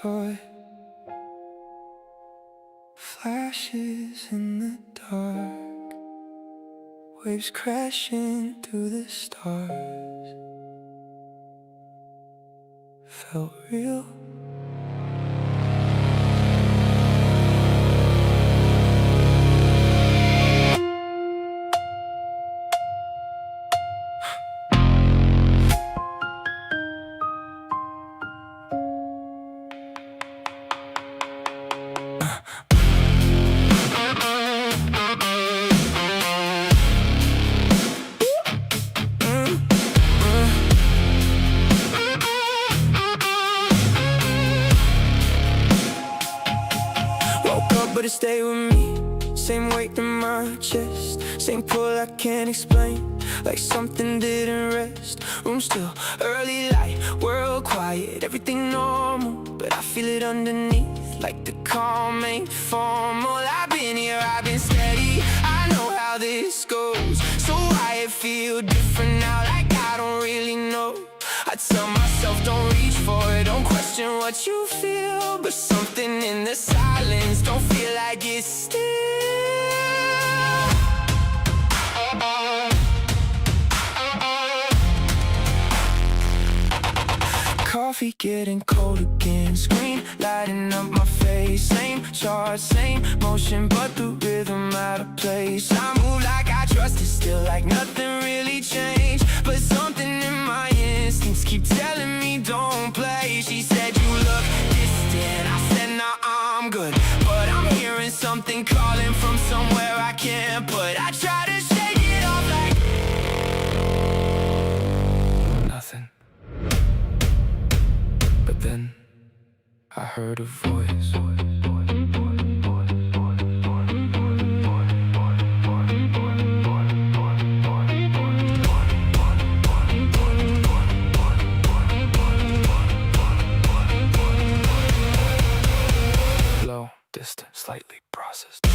saw it. Flashes in the dark, waves crashing through the stars. Felt real. But it stayed with me. Same weight in my chest, same pull I can't explain. Like something didn't rest. Room still, early light, world quiet, everything normal, but I feel it underneath. Like the calm ain't formal. I've been here, I've been steady, I know how this goes. So why it feel different now, like I don't really know. I tell myself don't reach for it, don't question what you feel, but something in the silence don't feel like it's still. Coffee getting cold again, screen lighting up my face. Same chart, same motion, but the rhythm out of place. I move like I trust it still, like nothing really changed. But something in my instincts keep telling me don't play. She said you look distant, I said nah, I'm good, but I'm hearing something calling from somewhere I can't put. I try to shake it off like nothing. But then I heard a voice. Low, distant, slightly processed.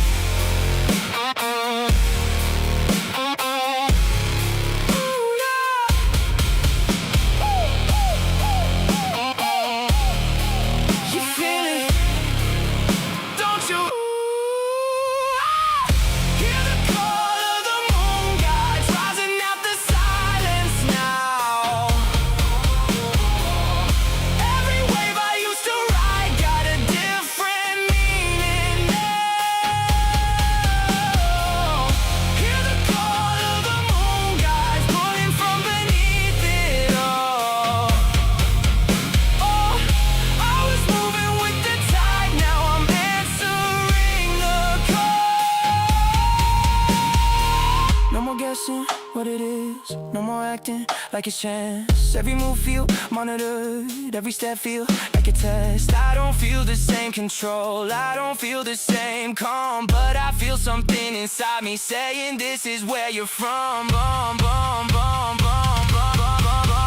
What it is, no more acting like it's chance. Every move feel monitored, every step feel like a test. I don't feel the same control, I don't feel the same calm, but I feel something inside me saying this is where you're from. Bum, bum, bum, bum, bum, bum,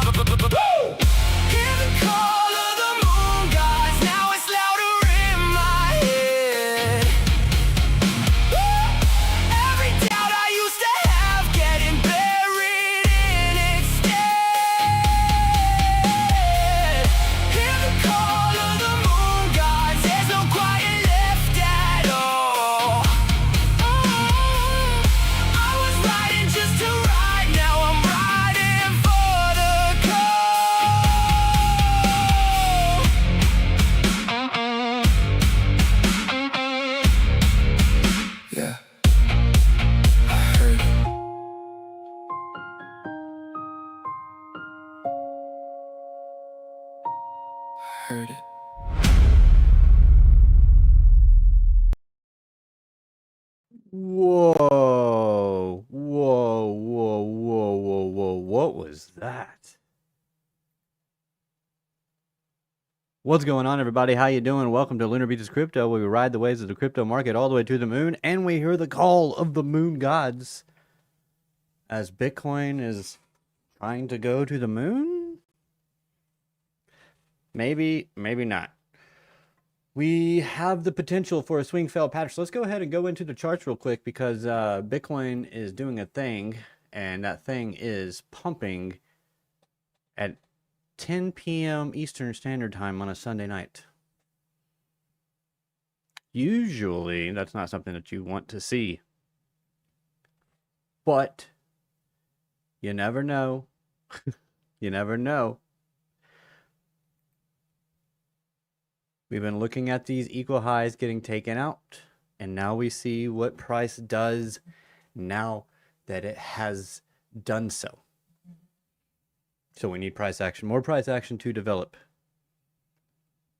bum, bum, bum, bum. Hear the call of the moon gods, now it's louder in my head. Every doubt I used to have getting buried in instead. Hear the call of the moon gods, there's no quiet left at all. I was riding just to ride, now I'm riding for the call. Yeah, I heard it. Heard it. Whoa, whoa, whoa, whoa, whoa, whoa, what was that? What's going on, everybody? How you doing? Welcome to Lunar Beaches Crypto, where we ride the waves of the crypto market all the way to the moon, and we hear the call of the moon gods as Bitcoin is trying to go to the moon? Maybe, maybe not. We have the potential for a swing failed pattern. So let's go ahead and go into the charts real quick, because Bitcoin is doing a thing, and that thing is pumping at 10 p.m. Eastern Standard Time on a Sunday night. Usually, that's not something that you want to see. But you never know. You never know. We've been looking at these equal highs getting taken out, and now we see what price does now that it has done so. So we need price action, more price action to develop.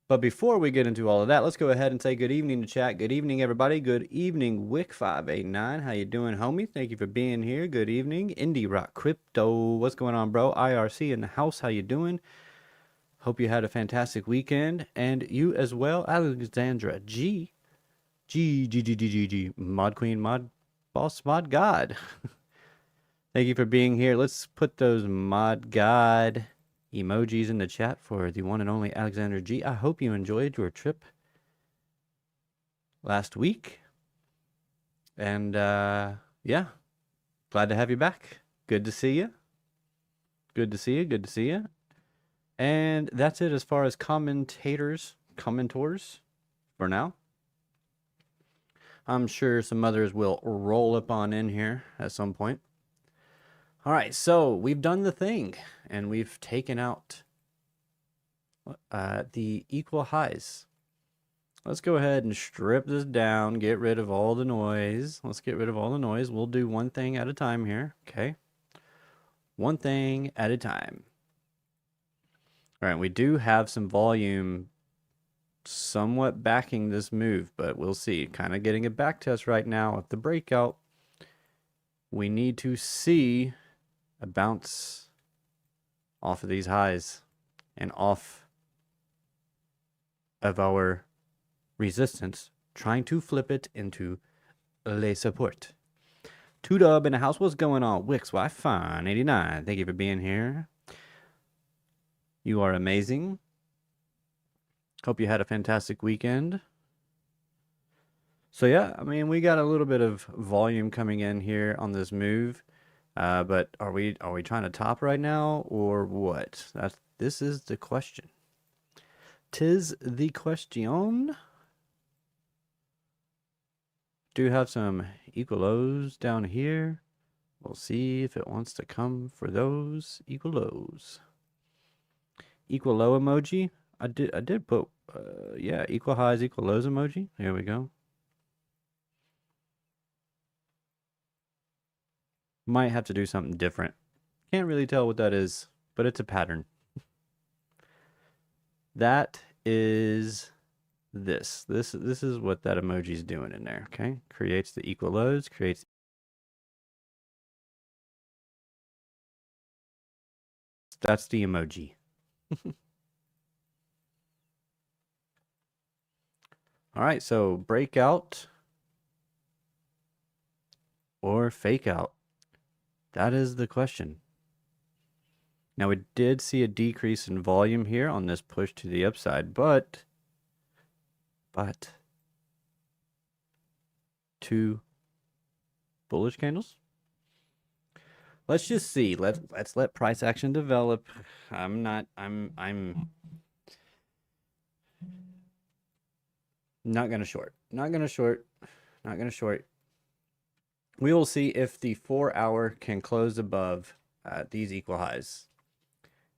But before we get into all of that, let's go ahead and say good evening to chat. Good evening, everybody. Good evening, Wick589. How you doing, homie? Thank you for being here. Good evening, Indie Rock Crypto. What's going on, bro? IRC in the house. How you doing? Hope you had a fantastic weekend. And you as well, Alexandra G. G. Mod Queen, Mod Boss, Mod God. Thank you for being here. Let's put those Mod God emojis in the chat for the one and only Alexander G. I hope you enjoyed your trip last week. And yeah, glad to have you back. Good to see you. Good to see you. Good to see you. And that's it as far as commentors for now. I'm sure some others will roll up on in here at some point. All right, so we've done the thing, and we've taken out the equal highs. Let's go ahead and strip this down, get rid of all the noise. Let's get rid of all the noise. We'll do one thing at a time here, okay? One thing at a time. All right, we do have some volume somewhat backing this move, but we'll see. Kind of getting a back test right now of the breakout. We need to see a bounce off of these highs and off of our resistance, trying to flip it into les support. 2Dub in the house. What's going on? Wix Wi-Fi 89. Thank you for being here. You are amazing. Hope you had a fantastic weekend. So yeah, I mean, we got a little bit of volume coming in here on this move. But are we trying to top right now or what? This is the question. 'Tis the question. Do have some equal lows down here. We'll see if it wants to come for those equal lows. Equal low emoji. I did put yeah, equal highs, equal lows emoji. Here we go. Might have to do something different. Can't really tell what that is, but it's a pattern. That is this. This is what that emoji is doing in there, okay? Creates the equal lows, creates. That's the emoji. All right, so breakout or fake out. That is the question. Now, we did see a decrease in volume here on this push to the upside, but two bullish candles. Let's just see. Let's let price action develop. I'm not gonna short. Not gonna short. Not gonna short. We will see if the 4-hour can close above these equal highs.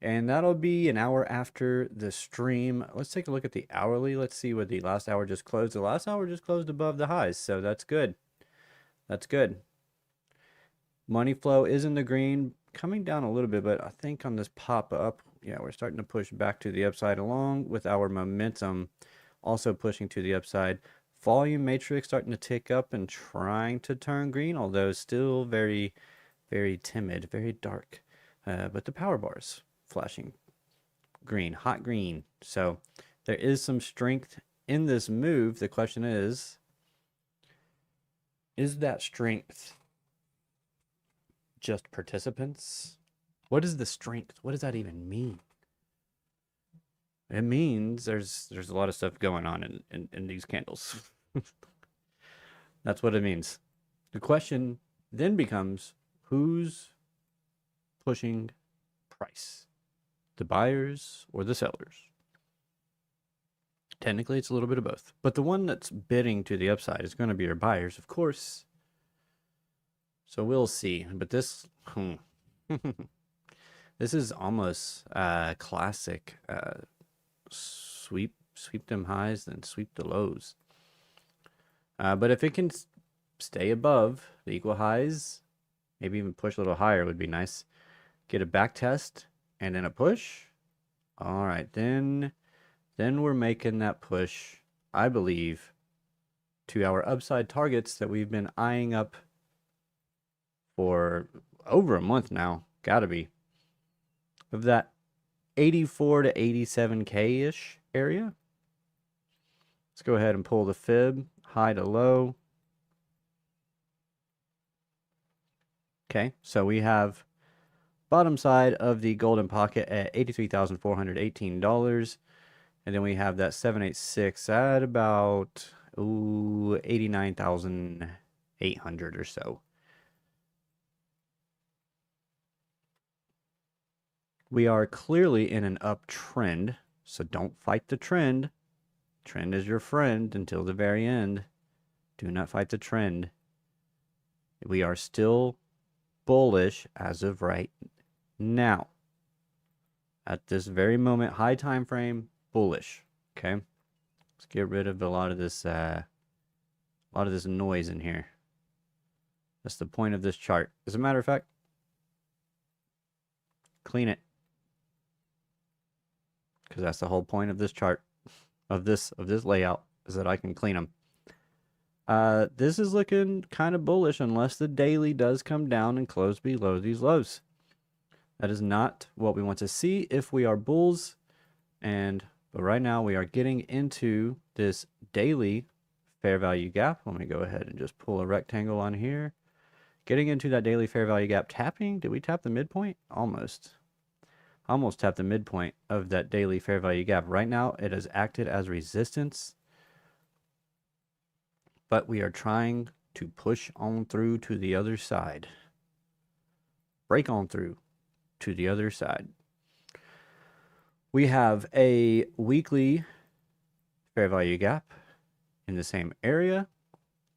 And that'll be an hour after the stream. Let's take a look at the hourly. Let's see what the last hour just closed. The last hour just closed above the highs, so that's good. That's good. Money flow is in the green, coming down a little bit, but I think on this pop-up, yeah, we're starting to push back to the upside along with our momentum also pushing to the upside. Volume matrix starting to tick up and trying to turn green, although still very, very timid, very dark. But the power bars flashing green, hot green. So there is some strength in this move. The question is that strength just participants? What is the strength? What does that even mean? It means there's a lot of stuff going on in these candles. That's what it means. The question then becomes, who's pushing price? The buyers or the sellers? Technically, it's a little bit of both. But the one that's bidding to the upside is going to be our buyers, of course. So we'll see. But this, this is almost classic sweep them highs, then sweep the lows. But if it can stay above the equal highs, maybe even push a little higher would be nice. Get a back test and then a push. All right, then we're making that push, I believe, to our upside targets that we've been eyeing up for over a month now. Gotta be. Of that 84 to 87K-ish area. Let's go ahead and pull the fib, high to low. Okay, so we have bottom side of the golden pocket at $83,418. And then we have that 786 at about 89,800 or so. We are clearly in an uptrend, so don't fight the trend. Trend is your friend until the very end. Do not fight the trend. We are still bullish as of right now. At this very moment, high time frame, bullish. Okay, let's get rid of a lot of this noise in here. That's the point of this chart. As a matter of fact, clean it, because that's the whole point of this chart, of this layout, is that I can clean them. This is looking kind of bullish unless the daily does come down and close below these lows. That is not what we want to see if we are bulls. But right now we are getting into this daily fair value gap. Let me go ahead and just pull a rectangle on here. Getting into that daily fair value gap, tapping. Did we tap the midpoint? Almost tapped the midpoint of that daily fair value gap. Right now it has acted as resistance, but we are trying to push on through to the other side. Break on through to the other side. We have a weekly fair value gap in the same area.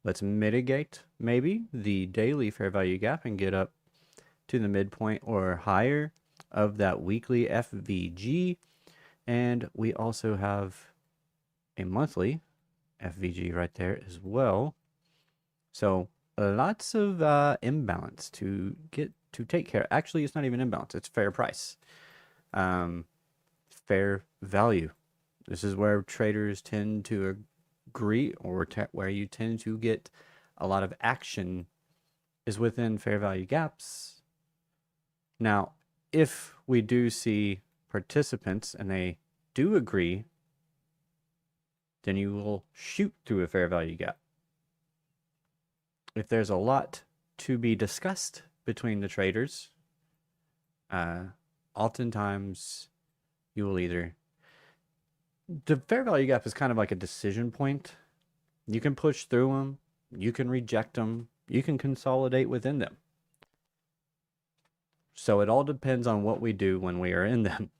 Let's mitigate maybe the daily fair value gap and get up to the midpoint or higher of that weekly FVG. And we also have a monthly FVG right there as well. So lots of imbalance to take care of. Actually, it's not even imbalance, it's fair price. Fair value. This is where traders tend to agree, or where you tend to get a lot of action, is within fair value gaps. Now, if we do see participants and they do agree, then you will shoot through a fair value gap. If there's a lot to be discussed between the traders, oftentimes you will either... The fair value gap is kind of like a decision point. You can push through them, you can reject them, you can consolidate within them. So it all depends on what we do when we are in them.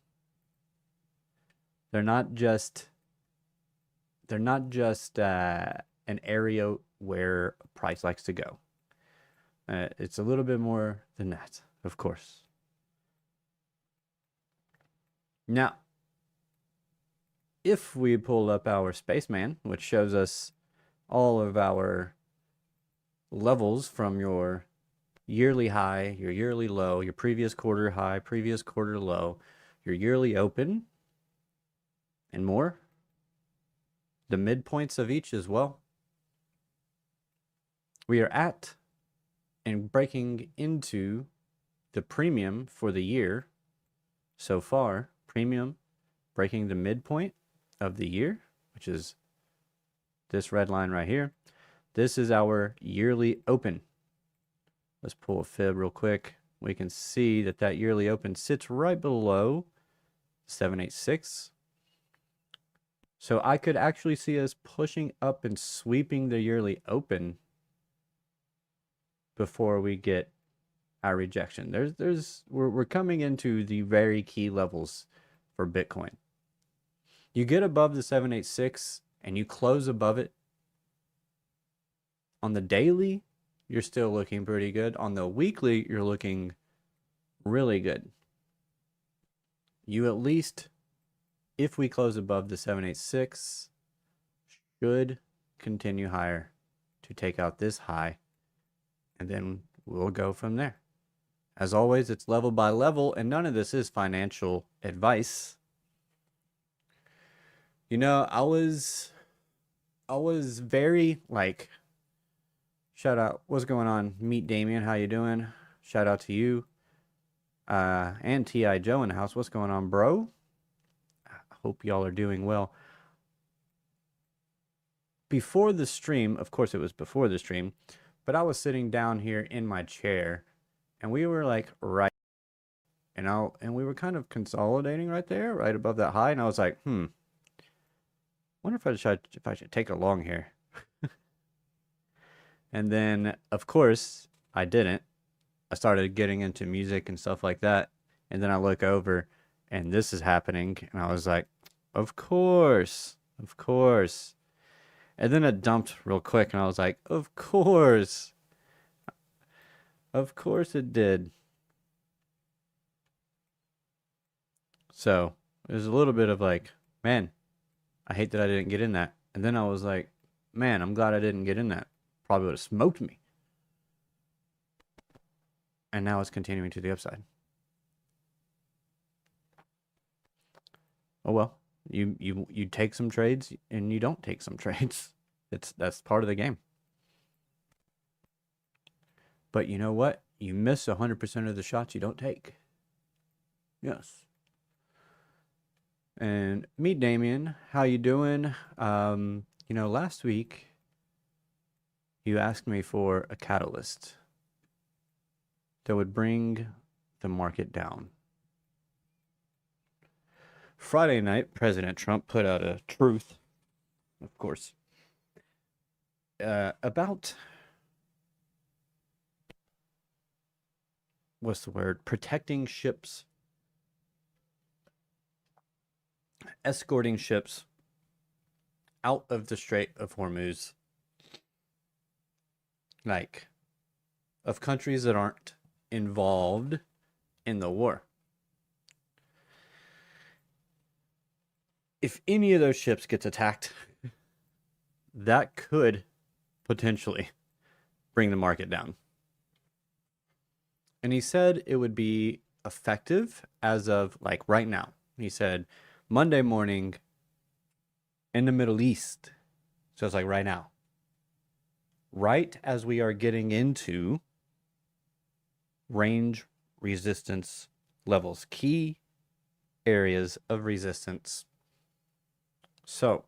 They're not just an area where price likes to go. It's a little bit more than that, of course. Now, if we pull up our spaceman, which shows us all of our levels from your yearly high, your yearly low, your previous quarter high, previous quarter low, your yearly open, and more, the midpoints of each as well, we are at and breaking into the premium for the year so far. Premium breaking the midpoint of the year, which is this red line right here. This is our yearly open. Let's pull a fib real quick. We can see that that yearly open sits right below 786. So I could actually see us pushing up and sweeping the yearly open before we get our rejection. We're coming into the very key levels for Bitcoin. You get above the 786 and you close above it. On the daily, you're still looking pretty good. On the weekly, you're looking really good. You at least, if we close above the 786, should continue higher to take out this high, and then we'll go from there. As always, it's level by level, and none of this is financial advice. You know, I was very like, shout out, what's going on? Meet Damien, how you doing? Shout out to you. And T.I. Joe in the house. What's going on, bro? I hope y'all are doing well. Before the stream, of course it was before the stream, but I was sitting down here in my chair, and we were like right, and we were kind of consolidating right there, right above that high, and I was like, wonder if I should take a long here. And then, of course, I didn't. I started getting into music and stuff like that, and then I look over, and this is happening, and I was like, of course. And then it dumped real quick, and I was like, of course it did. So it was a little bit of like, man, I hate that I didn't get in that. And then I was like, man, I'm glad I didn't get in that. Probably would have smoked me. And now it's continuing to the upside. Oh well, you take some trades and you don't take some trades. That's part of the game. But you know what? You miss 100% of the shots you don't take. Yes. And meet Damien. How you doing? You know, last week you asked me for a catalyst that would bring the market down. Friday night, President Trump put out a truth, of course, about, what's the word? Protecting ships, escorting ships out of the Strait of Hormuz, like, of countries that aren't involved in the war. If any of those ships gets attacked, that could potentially bring the market down. And he said it would be effective as of like right now. He said Monday morning in the Middle East. So it's like right now. Right as we are getting into range resistance levels, key areas of resistance. So,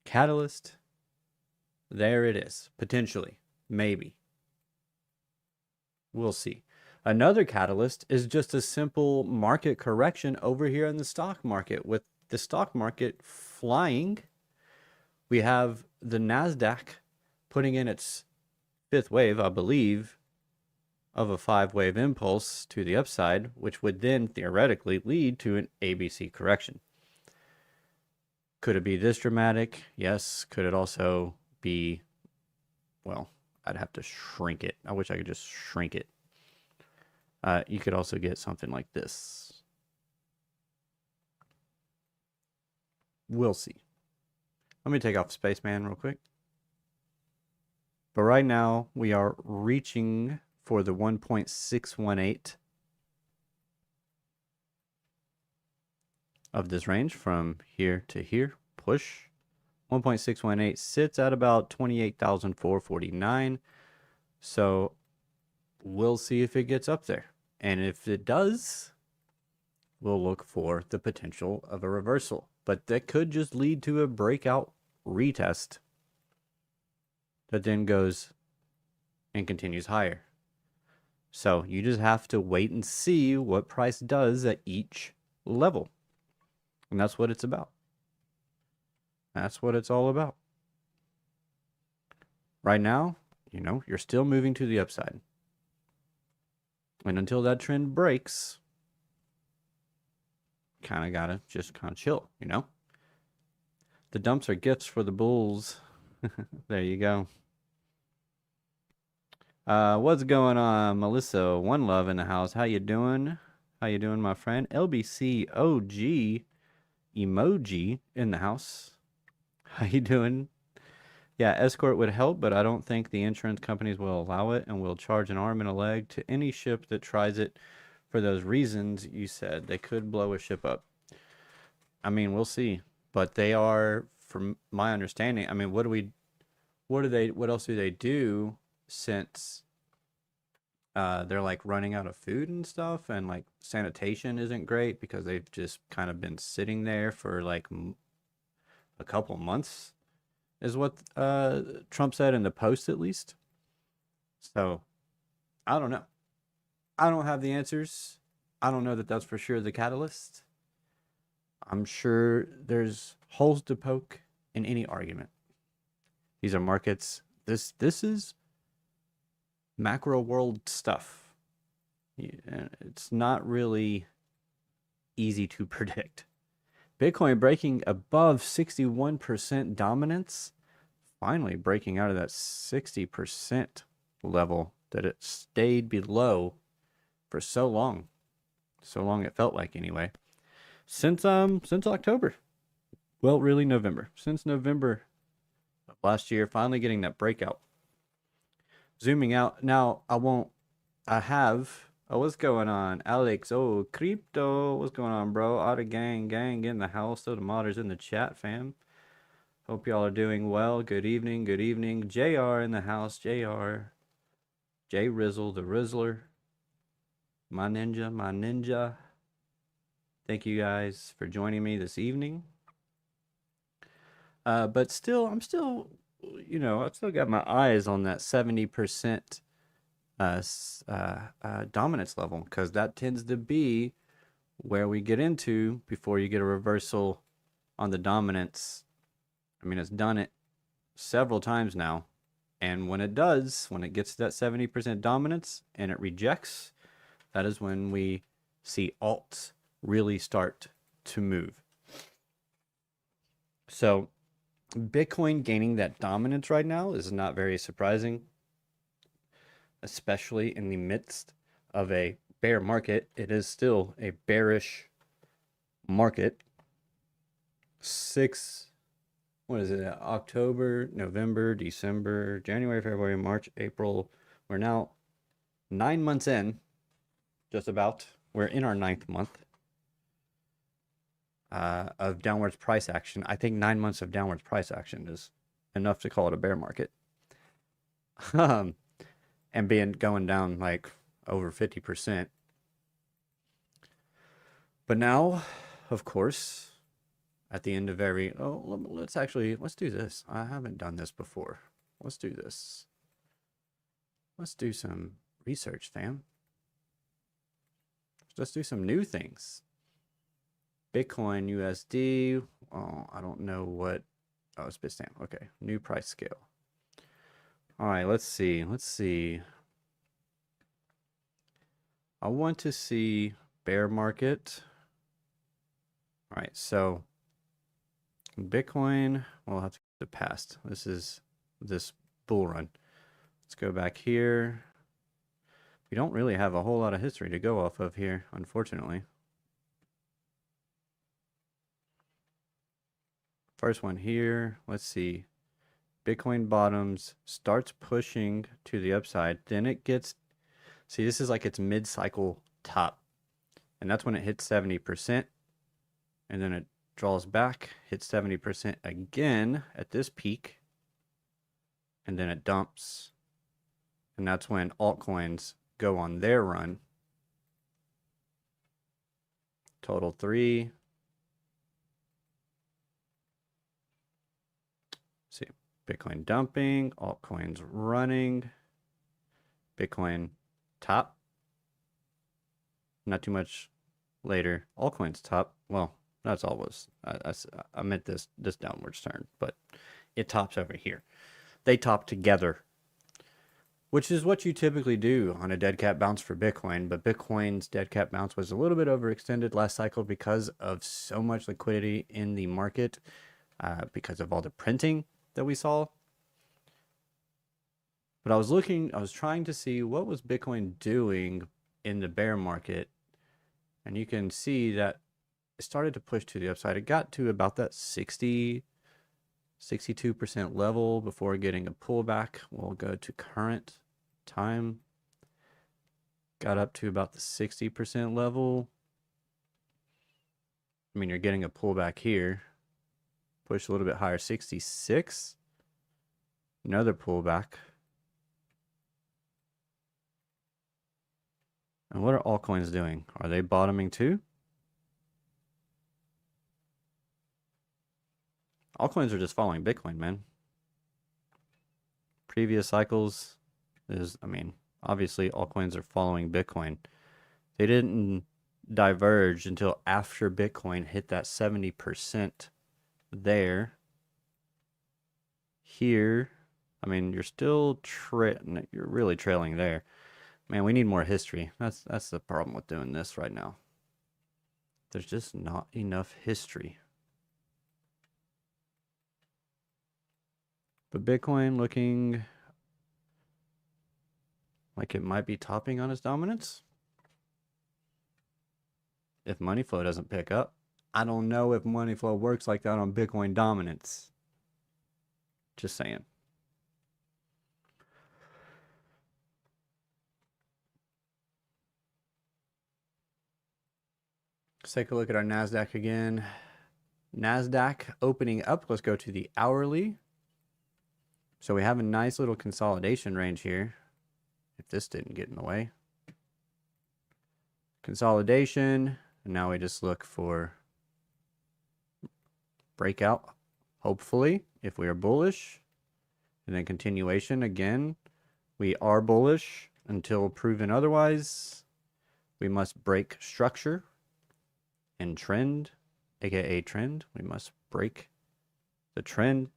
catalyst, there it is, potentially, maybe. We'll see. Another catalyst is just a simple market correction over here in the stock market. With the stock market flying, we have the NASDAQ putting in its fifth wave, I believe, of a 5-wave impulse to the upside, which would then theoretically lead to an ABC correction. Could it be this dramatic? Yes. Could it also be, well, I'd have to shrink it. I wish I could just shrink it. You could also get something like this. We'll see. Let me take off Spaceman real quick. But right now, we are reaching for the 1.618 of this range from here to here. Push. 1.618 sits at about 28,449. So we'll see if it gets up there. And if it does, we'll look for the potential of a reversal. But that could just lead to a breakout retest that then goes and continues higher. So you just have to wait and see what price does at each level. And that's what it's about. That's what it's all about. Right now, you know, you're still moving to the upside. And until that trend breaks, kind of gotta just kind of chill, you know? The dumps are gifts for the bulls. There you go. What's going on, Melissa? One Love in the house. How you doing? How you doing, my friend? LBC OG emoji in the house. How you doing? Yeah, escort would help, but I don't think the insurance companies will allow it and will charge an arm and a leg to any ship that tries it for those reasons you said. They could blow a ship up. I mean, we'll see. But they are, from my understanding, I mean, what else do they do since they're like running out of food and stuff, and like sanitation isn't great because they've just kind of been sitting there for like a couple months is what Trump said in the Post, at least. So I don't know. I don't have the answers. I don't know that that's for sure the catalyst. I'm sure there's holes to poke in any argument. These are markets. This is macro world stuff. It's not really easy to predict. Bitcoin breaking above 61% dominance, finally breaking out of that 60% level that it stayed below for so long. So long it felt like, anyway. Since October. Well, really November. Since November of last year, finally getting that breakout. Zooming out. Now, what's going on? Alex, crypto. What's going on, bro? Otta gang in the house. So the modders in the chat, fam. Hope y'all are doing well. Good evening. JR in the house. JR. J Rizzle, the Rizzler. My ninja. Thank you guys for joining me this evening. But still, I've still got my eyes on that 70% dominance level, because that tends to be where we get into before you get a reversal on the dominance. I mean, it's done it several times now. And when it does, when it gets to that 70% dominance and it rejects, that is when we see alts really start to move. So Bitcoin gaining that dominance right now is not very surprising, especially in the midst of a bear market. It is still a bearish market. October, November, December, January, February, March, April. We're now 9 months in, just about. We're in our 9th month of downwards price action. I think 9 months of downwards price action is enough to call it a bear market. And going down like over 50%. But now, of course, at the end of let's do this. I haven't done this before. Let's do this. Let's do some research, fam. Let's do some new things. Bitcoin USD. Oh, I don't know what. Oh, it's Bitstamp. Okay, new price scale. All right, let's see. I want to see bear market. All right, so Bitcoin, we'll have to go to the past. This is this bull run. Let's go back here. We don't really have a whole lot of history to go off of here, unfortunately. First one here, let's see. Bitcoin bottoms, starts pushing to the upside, then it gets, see, this is like its mid-cycle top, and that's when it hits 70%, and then it draws back, hits 70% again at this peak, and then it dumps, and that's when altcoins go on their run. Total 3. See, Bitcoin dumping, altcoins running, Bitcoin top. Not too much later, altcoins top. Well, that's all was. I meant this downwards turn, but it tops over here. They top together, which is what you typically do on a dead cat bounce for Bitcoin. But Bitcoin's dead cat bounce was a little bit overextended last cycle because of so much liquidity in the market because of all the printing that we saw. But I was trying to see what was Bitcoin doing in the bear market. And you can see that it started to push to the upside. It got to about that 62% level before getting a pullback. We'll go to current time. Got up to about the 60% level. I mean, you're getting a pullback here. Push a little bit higher, 66. Another pullback. And what are altcoins doing? Are they bottoming too? Altcoins are just following Bitcoin, man. Previous cycles obviously altcoins are following Bitcoin. They didn't diverge until after Bitcoin hit that 70% there. Here, I mean, you're really trailing there. Man, we need more history. That's the problem with doing this right now. There's just not enough history. But Bitcoin looking like it might be topping on its dominance. If money flow doesn't pick up. I don't know if money flow works like that on Bitcoin dominance. Just saying. Let's take a look at our NASDAQ again. NASDAQ opening up. Let's go to the hourly. So we have a nice little consolidation range here. If this didn't get in the way. Consolidation. And now we just look for breakout. Hopefully, if we are bullish. And then continuation again. We are bullish until proven otherwise. We must break structure and trend, aka trend. We must break the trend.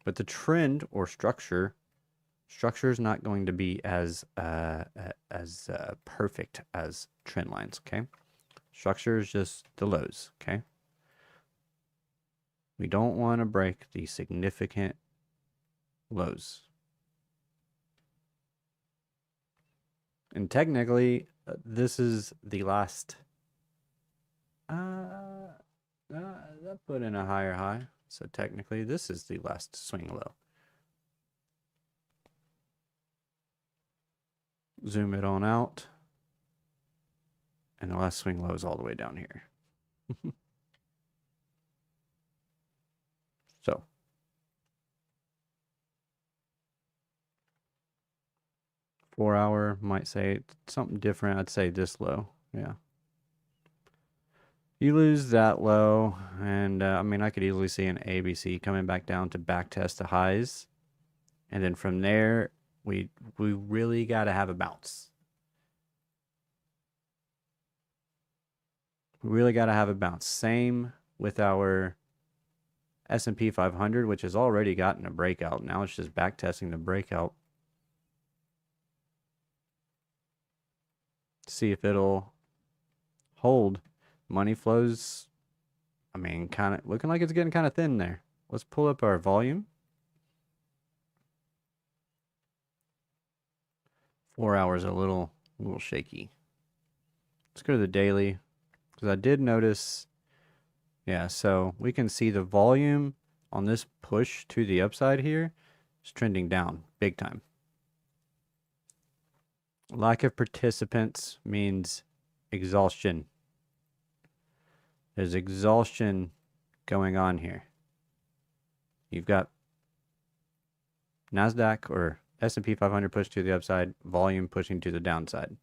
But the trend or structure is not going to be as perfect as trend lines, okay? Structure is just the lows, okay? We don't want to break the significant lows. And technically, this is the last. That put in a higher high. So technically, this is the last swing low. Zoom it on out. And the last swing low is all the way down here. So. 4 hour might say something different. I'd say this low. Yeah. You lose that low, and I mean, I could easily see an ABC coming back down to back test the highs. And then from there, we really got to have a bounce. We really got to have a bounce. Same with our S&P 500, which has already gotten a breakout. Now it's just back testing the breakout. See if it'll hold. Money flows, I mean, kind of looking like it's getting kind of thin there. Let's pull up our volume. 4 hours a little shaky. Let's go to the daily, because I did notice, yeah, so we can see the volume on this push to the upside here is trending down big time. Lack of participants means exhaustion. There's exhaustion going on here. You've got NASDAQ or S&P 500 push to the upside, volume pushing to the downside.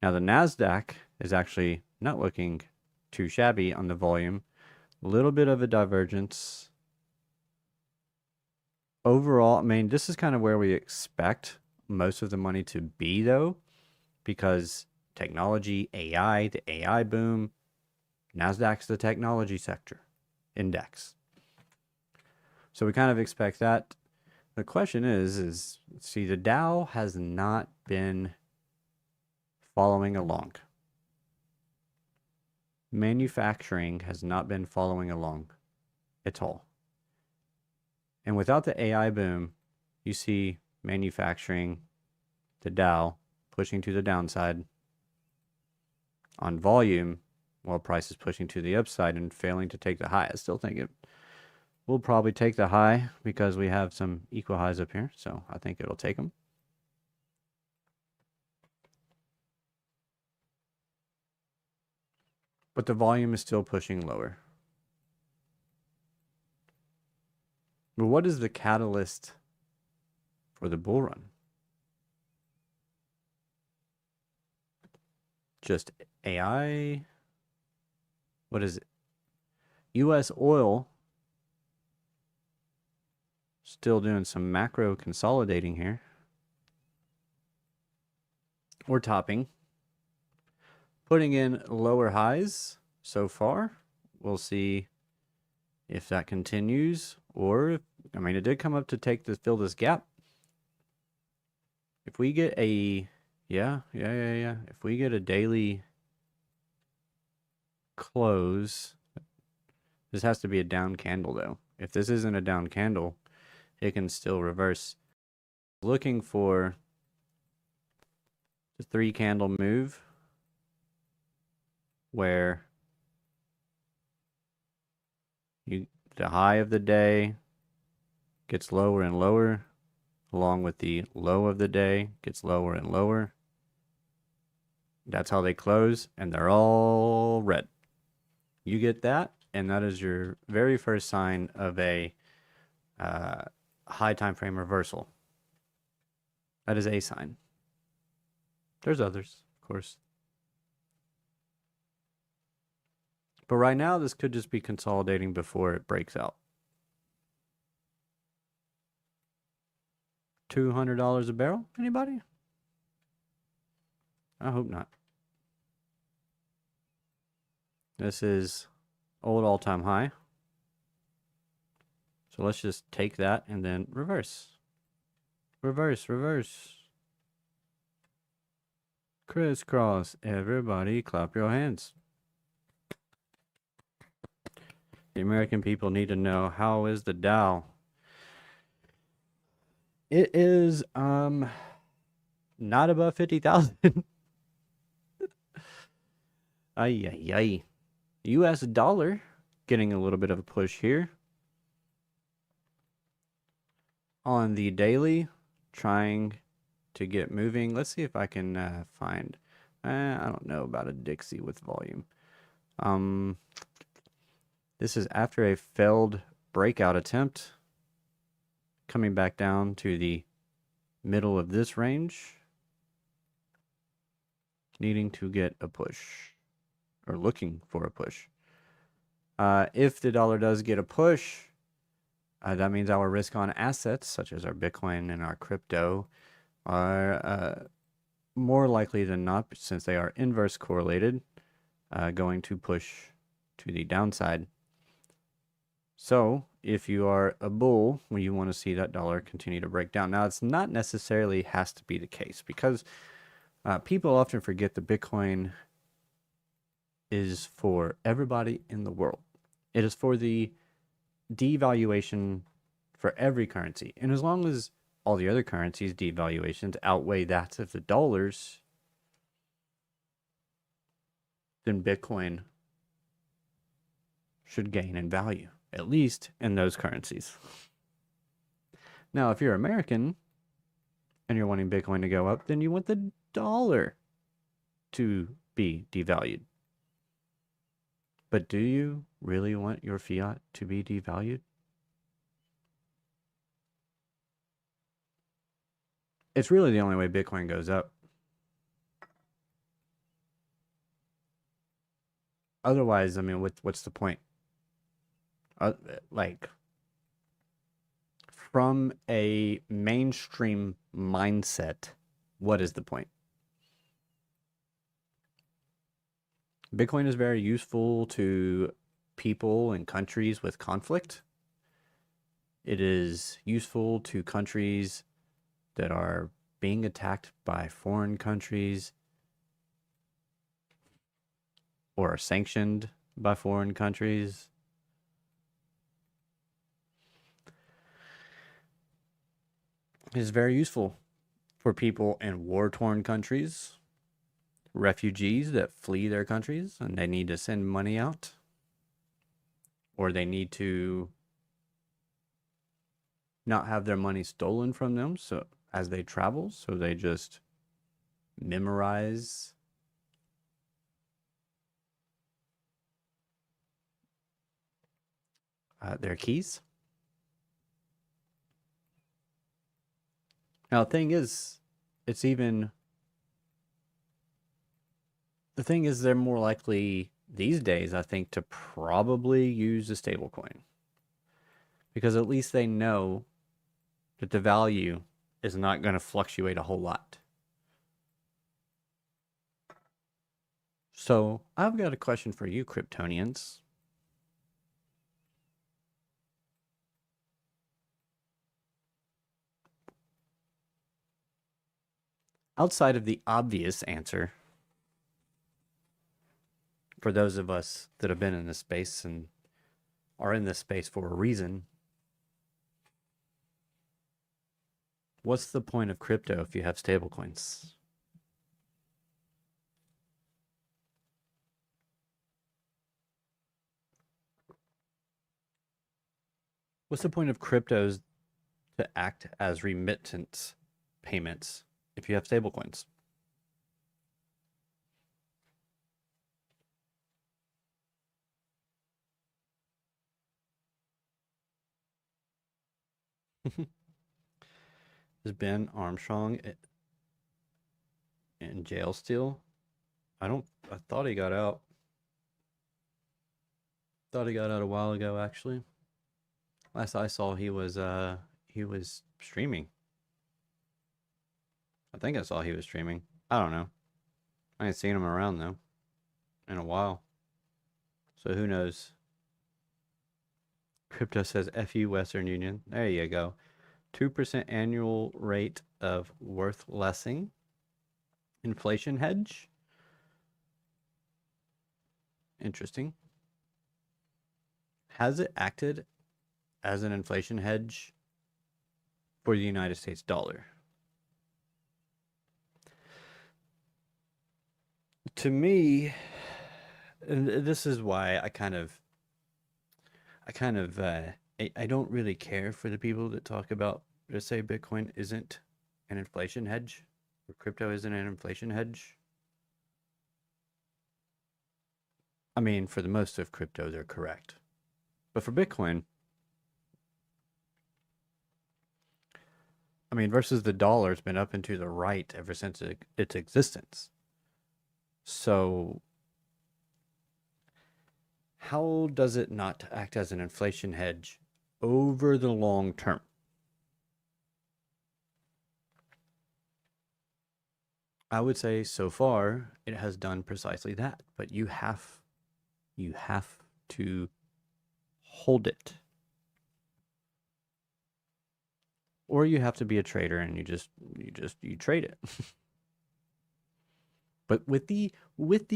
Now the NASDAQ is actually not looking too shabby on the volume. A little bit of a divergence. Overall, I mean, this is kind of where we expect most of the money to be, though, because technology, AI, the AI boom, NASDAQ's the technology sector index. So we kind of expect that. The question is see, the Dow has not been following along. Manufacturing has not been following along. at all. And without the AI boom, you see manufacturing, the Dow, pushing to the downside. On volume, while price is pushing to the upside and failing to take the high. I still think it will probably take the high because we have some equal highs up here. So I think it'll take them. But the volume is still pushing lower. But what is the catalyst for the bull run? Just AI? What is it? U.S. oil still doing some macro consolidating here. We're topping. Putting in lower highs so far. We'll see if that continues, or, I mean, it did come up to fill this gap. If we get a, if we get a daily close, this has to be a down candle though. If this isn't a down candle, it can still reverse. Looking for the 3 candle move where the high of the day gets lower and lower, along with the low of the day gets lower and lower. That's how they close, and they're all red. You get that, and that is your very first sign of a high time frame reversal. That is a sign. There's others, of course. But right now, this could just be consolidating before it breaks out. $200 a barrel? Anybody? I hope not. This is old all-time high. So let's just take that and then reverse. Reverse, reverse. Crisscross. Everybody clap your hands. The American people need to know, how is the Dow? It is not above 50,000. Ay ay ay. US dollar getting a little bit of a push here. On the daily, trying to get moving. Let's see if I can find, I don't know about a Dixie with volume. This is after a failed breakout attempt, coming back down to the middle of this range, needing to get a push, or looking for a push. If the dollar does get a push, that means our risk on assets, such as our Bitcoin and our crypto, are more likely than not, since they are inverse correlated, going to push to the downside. So if you are a bull, well, you want to see that dollar continue to break down. Now, it's not necessarily has to be the case, because people often forget that Bitcoin is for everybody in the world. It is for the devaluation for every currency. And as long as all the other currencies' devaluations outweigh that of the dollars, then Bitcoin should gain in value, at least in those currencies. Now, if you're American and you're wanting Bitcoin to go up, then you want the dollar to be devalued. But do you really want your fiat to be devalued? It's really the only way Bitcoin goes up. Otherwise, I mean, what's the point? Like, from a mainstream mindset, what is the point? Bitcoin is very useful to people and countries with conflict. It is useful to countries that are being attacked by foreign countries or are sanctioned by foreign countries. is very useful for people in war-torn countries, refugees that flee their countries and they need to send money out, or they need to not have their money stolen from them so as they travel, so they just memorize their keys. Now the thing is they're more likely these days, I think, to probably use a stablecoin, because at least they know that the value is not going to fluctuate a whole lot. So I've got a question for you, Kryptonians. Outside of the obvious answer, for those of us that have been in this space and are in this space for a reason, what's the point of crypto if you have stablecoins? What's the point of cryptos to act as remittance payments if you have stablecoins? Is Ben Armstrong in jail still? I thought he got out. Thought he got out a while ago, actually. Last I saw, he was streaming. I think I saw he was streaming. I don't know. I ain't seen him around though in a while. So who knows? Crypto says FU Western Union. There you go. 2% annual rate of worthlessing. Inflation hedge. Interesting. Has it acted as an inflation hedge for the United States dollar? To me, and this is why I don't really care for the people that talk about, to say Bitcoin isn't an inflation hedge, or crypto isn't an inflation hedge. I mean, for the most of crypto, they're correct. But for Bitcoin, I mean, versus the dollar, it's been up and to the right ever since its existence. So how does it not act as an inflation hedge over the long term? I would say so far it has done precisely that, but you have to hold it. Or you have to be a trader and you trade it. But with the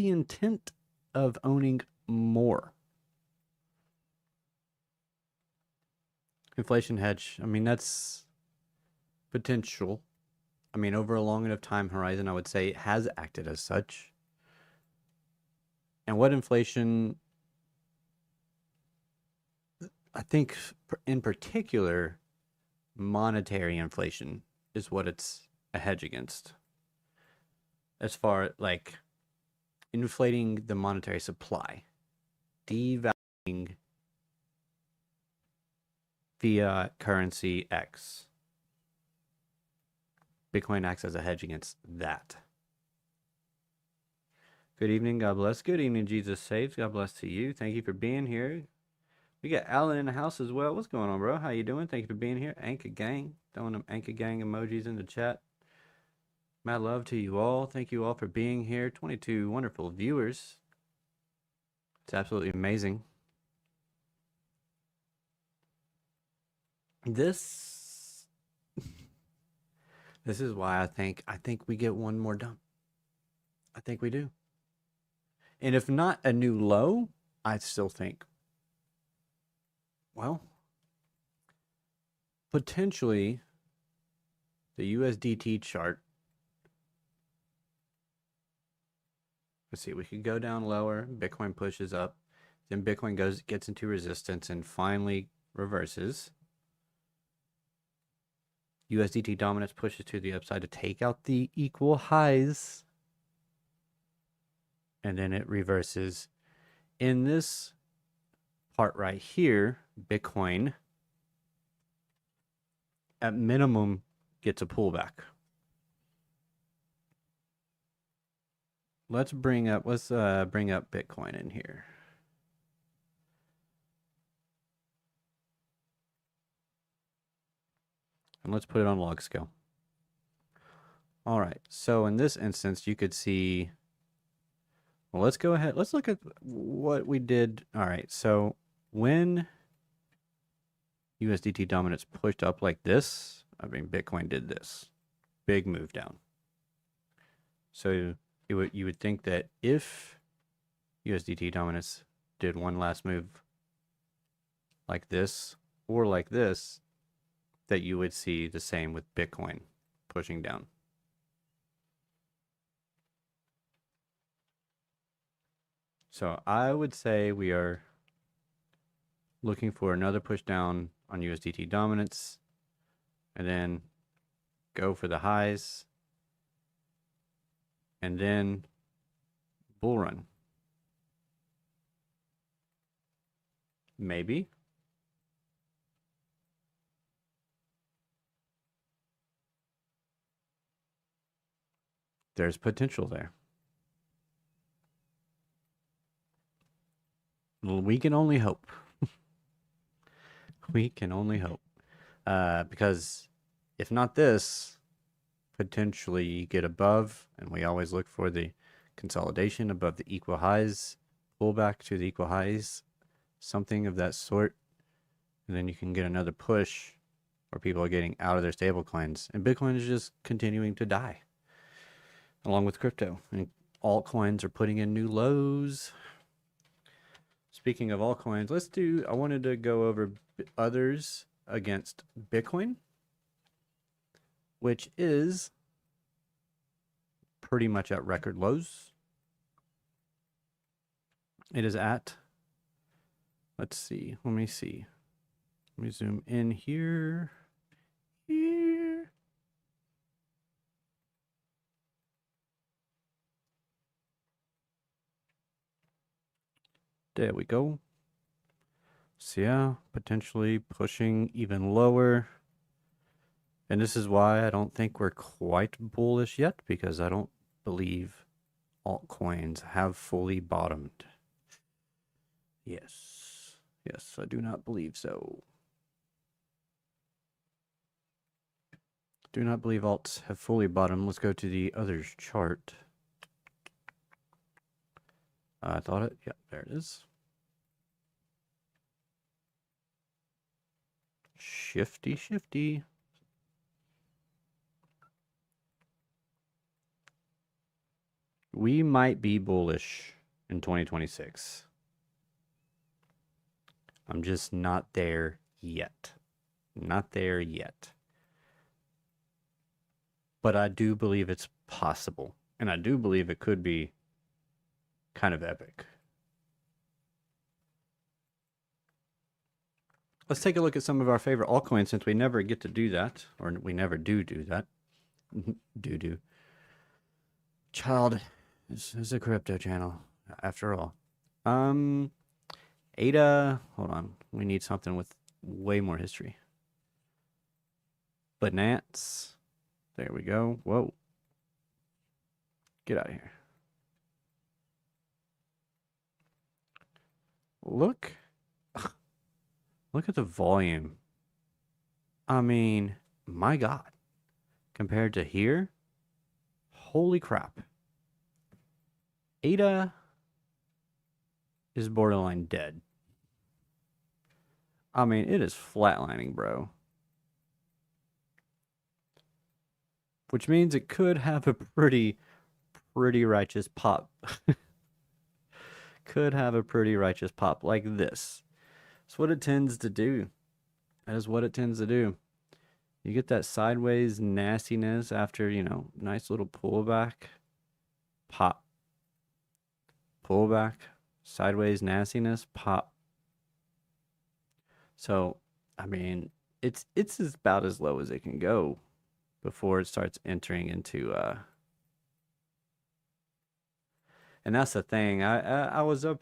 intent of owning more. Inflation hedge, I mean, that's potential. I mean, over a long enough time horizon, I would say it has acted as such. And what inflation, I think in particular, monetary inflation is what it's a hedge against. As far like inflating the monetary supply, devaluing fiat currency X. Bitcoin acts as a hedge against that. Good evening, God bless. Good evening, Jesus saves. God bless to you. Thank you for being here. We got Alan in the house as well. What's going on, bro? How you doing? Thank you for being here. Anchor Gang. Throwing them Anchor Gang emojis in the chat. Mad love to you all. Thank you all for being here. 22 wonderful viewers. It's absolutely amazing. This is why I think we get one more dump. I think we do. And if not a new low, I still think, well, potentially the USDT chart. Let's see, we could go down lower, Bitcoin pushes up, then Bitcoin gets into resistance and finally reverses. USDT dominance pushes to the upside to take out the equal highs. And then it reverses. In this part right here, Bitcoin at minimum gets a pullback. Let's bring up Bitcoin in here. And let's put it on log scale. All right, so in this instance, you could see, well, let's go ahead. Let's look at what we did. All right, so when USDT dominance pushed up like this, I mean, Bitcoin did this. Big move down. So you would think that if USDT dominance did one last move like this or like this, that you would see the same with Bitcoin pushing down. So I would say we are looking for another push down on USDT dominance and then go for the highs and then bull run. Maybe. There's potential there. We can only hope. We can only hope. Because if not this, potentially get above, and we always look for the consolidation above the equal highs, pull back to the equal highs, something of that sort. And then you can get another push where people are getting out of their stable coins. And Bitcoin is just continuing to die, along with crypto. And altcoins are putting in new lows. Speaking of altcoins, I wanted to go over others against Bitcoin, which is pretty much at record lows. It is at, let's see, let me zoom in here. There we go. So yeah, potentially pushing even lower. And this is why I don't think we're quite bullish yet, because I don't believe altcoins have fully bottomed. Yes, I do not believe so. Do not believe alts have fully bottomed. Let's go to the others chart. I thought it, yeah, there it is. Shifty. We might be bullish in 2026. I'm just not there yet. Not there yet. But I do believe it's possible. And I do believe it could be kind of epic. Let's take a look at some of our favorite altcoins, since we never get to do that. Or we never do that. do. Child, this is a crypto channel, after all. ADA, hold on. We need something with way more history. Binance. There we go. Whoa. Get out of here. Look at the volume. I mean, my God. Compared to here, holy crap. ADA is borderline dead. I mean, it is flatlining, bro. Which means it could have a pretty righteous pop. Could have a pretty righteous pop like this. That's what it tends to do. That is what it tends to do. You get that sideways nastiness after, nice little pullback, pop, pullback, sideways nastiness, pop. So, I mean, it's about as low as it can go before it starts entering into and that's the thing. I was in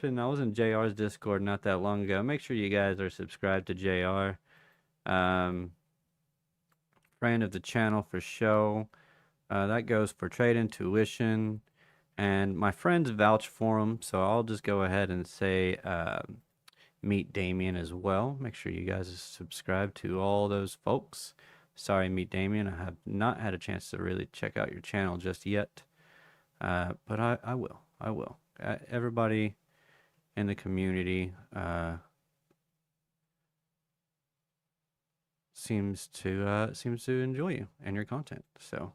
JR's Discord not that long ago. Make sure you guys are subscribed to JR. Friend of the channel for show. That goes for trade intuition. And my friends vouch for him, so I'll just go ahead and say meet Damien as well. Make sure you guys subscribe to all those folks. Sorry, meet Damien. I have not had a chance to really check out your channel just yet. But I will. I will. Everybody in the community seems to enjoy you and your content. So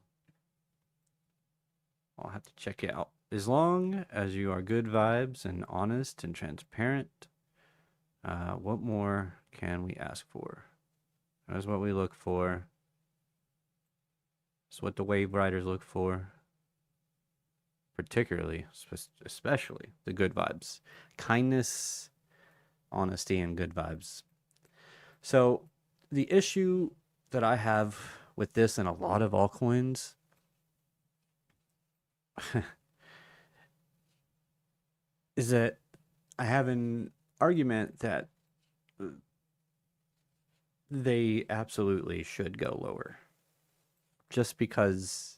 I'll have to check you out. As long as you are good vibes and honest and transparent, what more can we ask for? That's what we look for. It's what the wave riders look for. Particularly, especially the good vibes. Kindness, honesty, and good vibes. So the issue that I have with this and a lot of altcoins is that I have an argument that they absolutely should go lower just because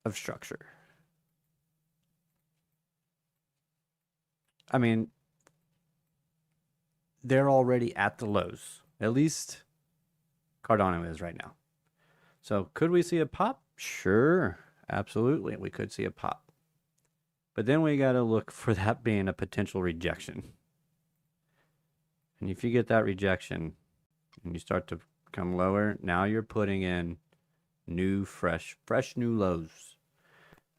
of structure. I mean, they're already at the lows. At least Cardano is right now. So could we see a pop? Sure, absolutely. We could see a pop. But then we got to look for that being a potential rejection. And if you get that rejection and you start to come lower, now you're putting in new, fresh new lows.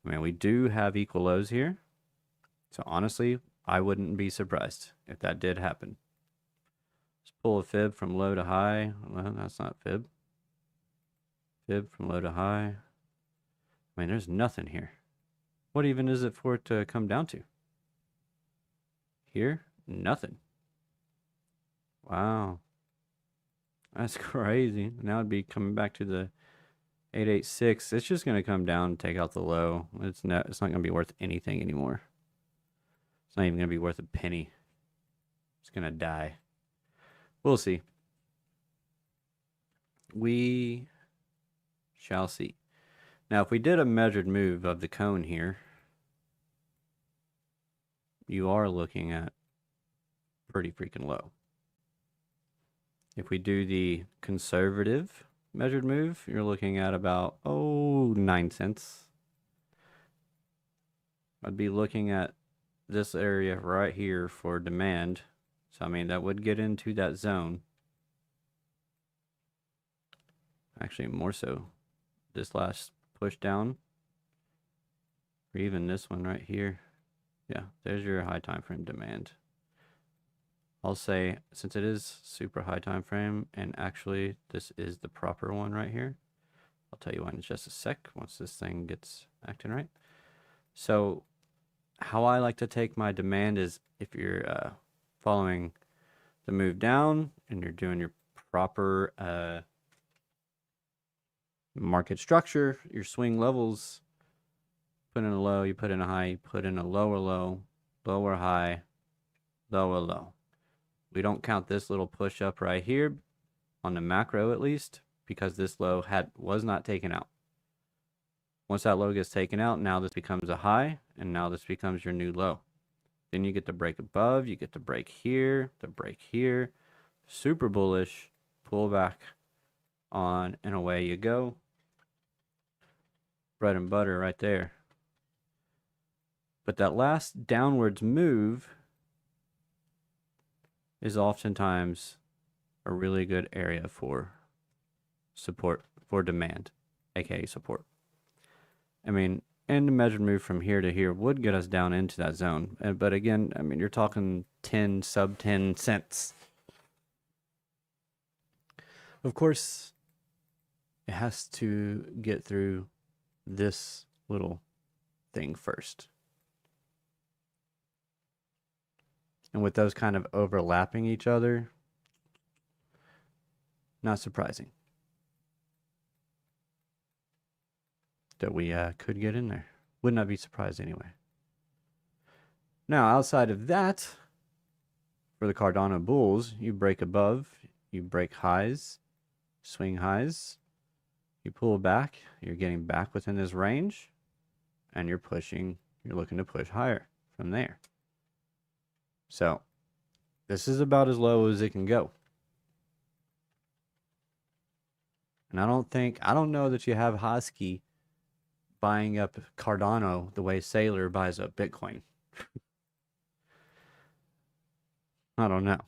I mean, we do have equal lows here. So honestly, I wouldn't be surprised if that did happen. Let's pull a fib from low to high. Well, that's not fib. Fib from low to high. I mean, there's nothing here. What even is it for it to come down to? Here, nothing. Wow. That's crazy. Now it'd be coming back to the 886. It's just going to come down and take out the low. It's not going to be worth anything anymore. It's not even going to be worth a penny. It's going to die. We'll see. We shall see. Now, if we did a measured move of the cone here, you are looking at pretty freaking low. If we do the conservative measured move, you're looking at about, 9 cents. I'd be looking at this area right here for demand. So, I mean, that would get into that zone. Actually, more so. This last push down, or even this one right here. Yeah, there's your high time frame demand. I'll say, since it is super high time frame, and actually this is the proper one right here, I'll tell you why in just a sec once this thing gets acting right. So how I like to take my demand is if you're following the move down and you're doing your proper market structure, your swing levels, put in a low, you put in a high, you put in a lower low, lower high, lower low. We don't count this little push up right here on the macro at least, because this low was not taken out. Once that low gets taken out, now this becomes a high, and now this becomes your new low. Then you get the break above, you get the break here, the break here, super bullish, pull back on, and away you go. Bread and butter right there. But that last downwards move is oftentimes a really good area for support, for demand, aka support. I mean, and the measured move from here to here would get us down into that zone. But again, I mean, you're talking 10, sub 10 cents. Of course, it has to get through this little thing first. And with those kind of overlapping each other, not surprising that we could get in there. Would not be surprised anyway. Now, outside of that, for the Cardano bulls, you break above, you break highs, swing highs, you pull back, you're getting back within this range, and you're looking to push higher from there. So, this is about as low as it can go. And I don't know that you have Hosky buying up Cardano the way Sailor buys up Bitcoin. I don't know.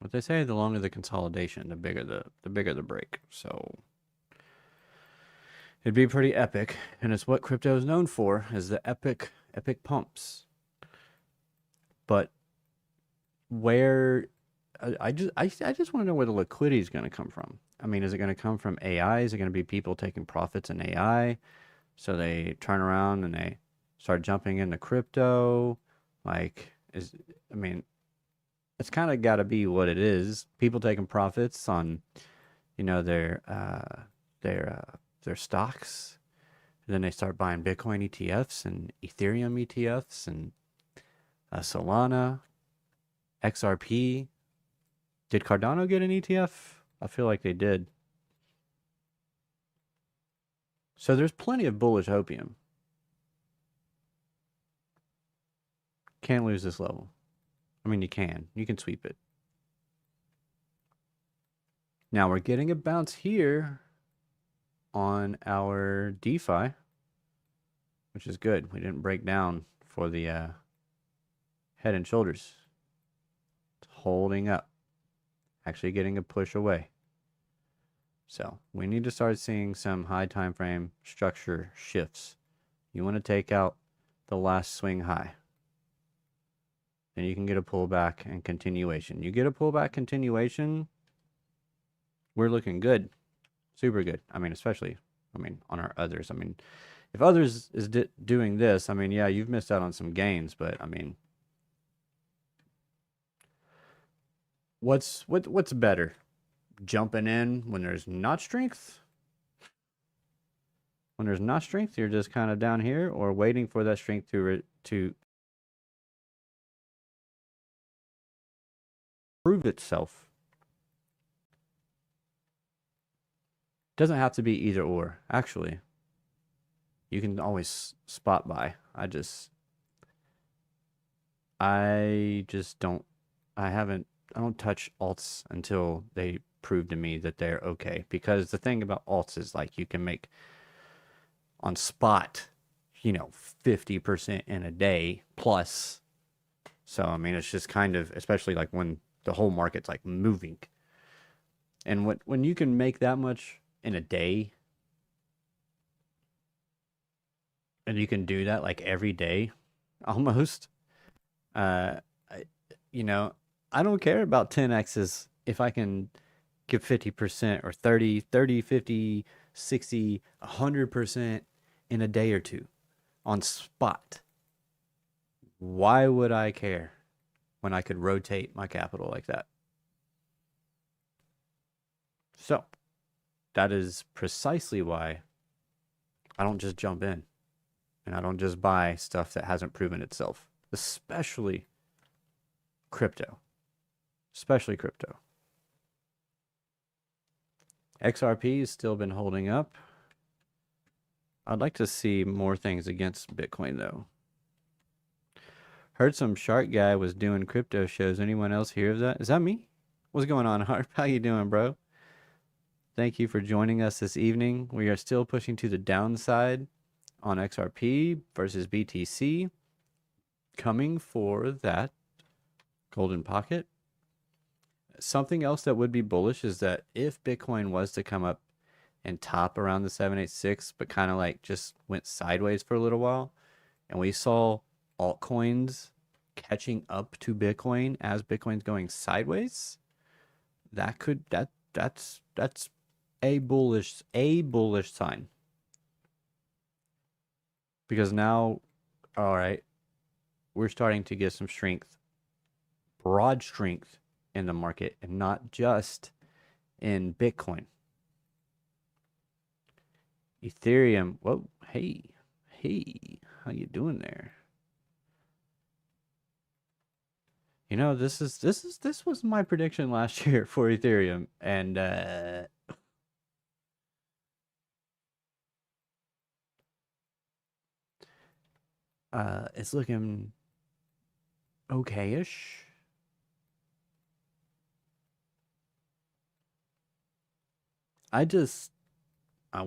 What they say, the longer the consolidation, the bigger the break. So it'd be pretty epic, and it's what crypto is known for, is the epic pumps. But where I just want to know where the liquidity is going to come from. I mean, is it going to come from AI? Is it going to be people taking profits in AI, so they turn around and they start jumping into crypto? It's kind of got to be what it is. People taking profits on, their stocks. And then they start buying Bitcoin ETFs and Ethereum ETFs and Solana, XRP. Did Cardano get an ETF? I feel like they did. So there's plenty of bullish opium. Can't lose this level. I mean, you can. You can sweep it. Now we're getting a bounce here on our DeFi, which is good. We didn't break down for the head and shoulders. It's holding up. Actually getting a push away. So we need to start seeing some high time frame structure shifts. You want to take out the last swing high. Then you can get a pullback and continuation. You get a pullback continuation, we're looking good. Super good. I mean, especially, on our others. If others is doing this, yeah, you've missed out on some gains, but what's better? Jumping in when there's not strength? When there's not strength, you're just kind of down here, or waiting for that strength to prove itself. Doesn't have to be either or. Actually, you can always spot buy. I don't touch alts until they prove to me that they're okay. Because the thing about alts is, you can make on spot, 50% in a day plus. So, it's just kind of, especially when the whole market's moving. And when you can make that much in a day, and you can do that every day almost, I don't care about 10x's if I can give 50% or 30, 50, 60, 100% in a day or two on spot. Why would I care when I could rotate my capital like that? So that is precisely why I don't just jump in, and I don't just buy stuff that hasn't proven itself, especially crypto. XRP has still been holding up. I'd like to see more things against Bitcoin, though. Heard some shark guy was doing crypto shows. Anyone else hear of that? Is that me? What's going on, Harp? How you doing, bro? Thank you for joining us this evening. We are still pushing to the downside on XRP versus BTC. Coming for that golden pocket. Something else that would be bullish is that if Bitcoin was to come up and top around the 786, but kind of just went sideways for a little while, and we saw altcoins catching up to Bitcoin as Bitcoin's going sideways, that's a bullish sign. Because now, all right, we're starting to get some strength, broad strength in the market, and not just in Bitcoin. Ethereum, whoa, hey, how you doing there? You know, this was my prediction last year for Ethereum, and it's looking okay-ish. I'm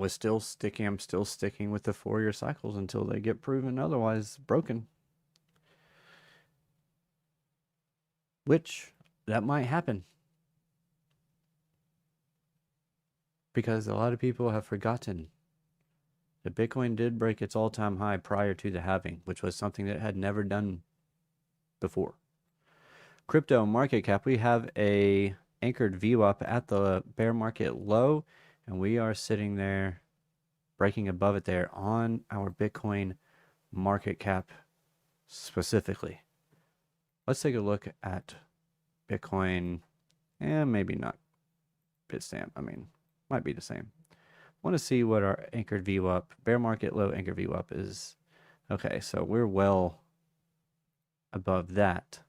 still sticking with the 4-year cycles until they get proven otherwise broken. Which that might happen. Because a lot of people have forgotten that Bitcoin did break its all-time high prior to the halving, which was something that it had never done before. Crypto market cap, we have a anchored VWAP at the bear market low, and we are sitting there breaking above it there on our Bitcoin market cap specifically. Let's take a look at Bitcoin, and maybe not Bitstamp. I mean, might be the same. Want to see what our anchored VWAP, bear market low anchored VWAP is. Okay, so we're well above that.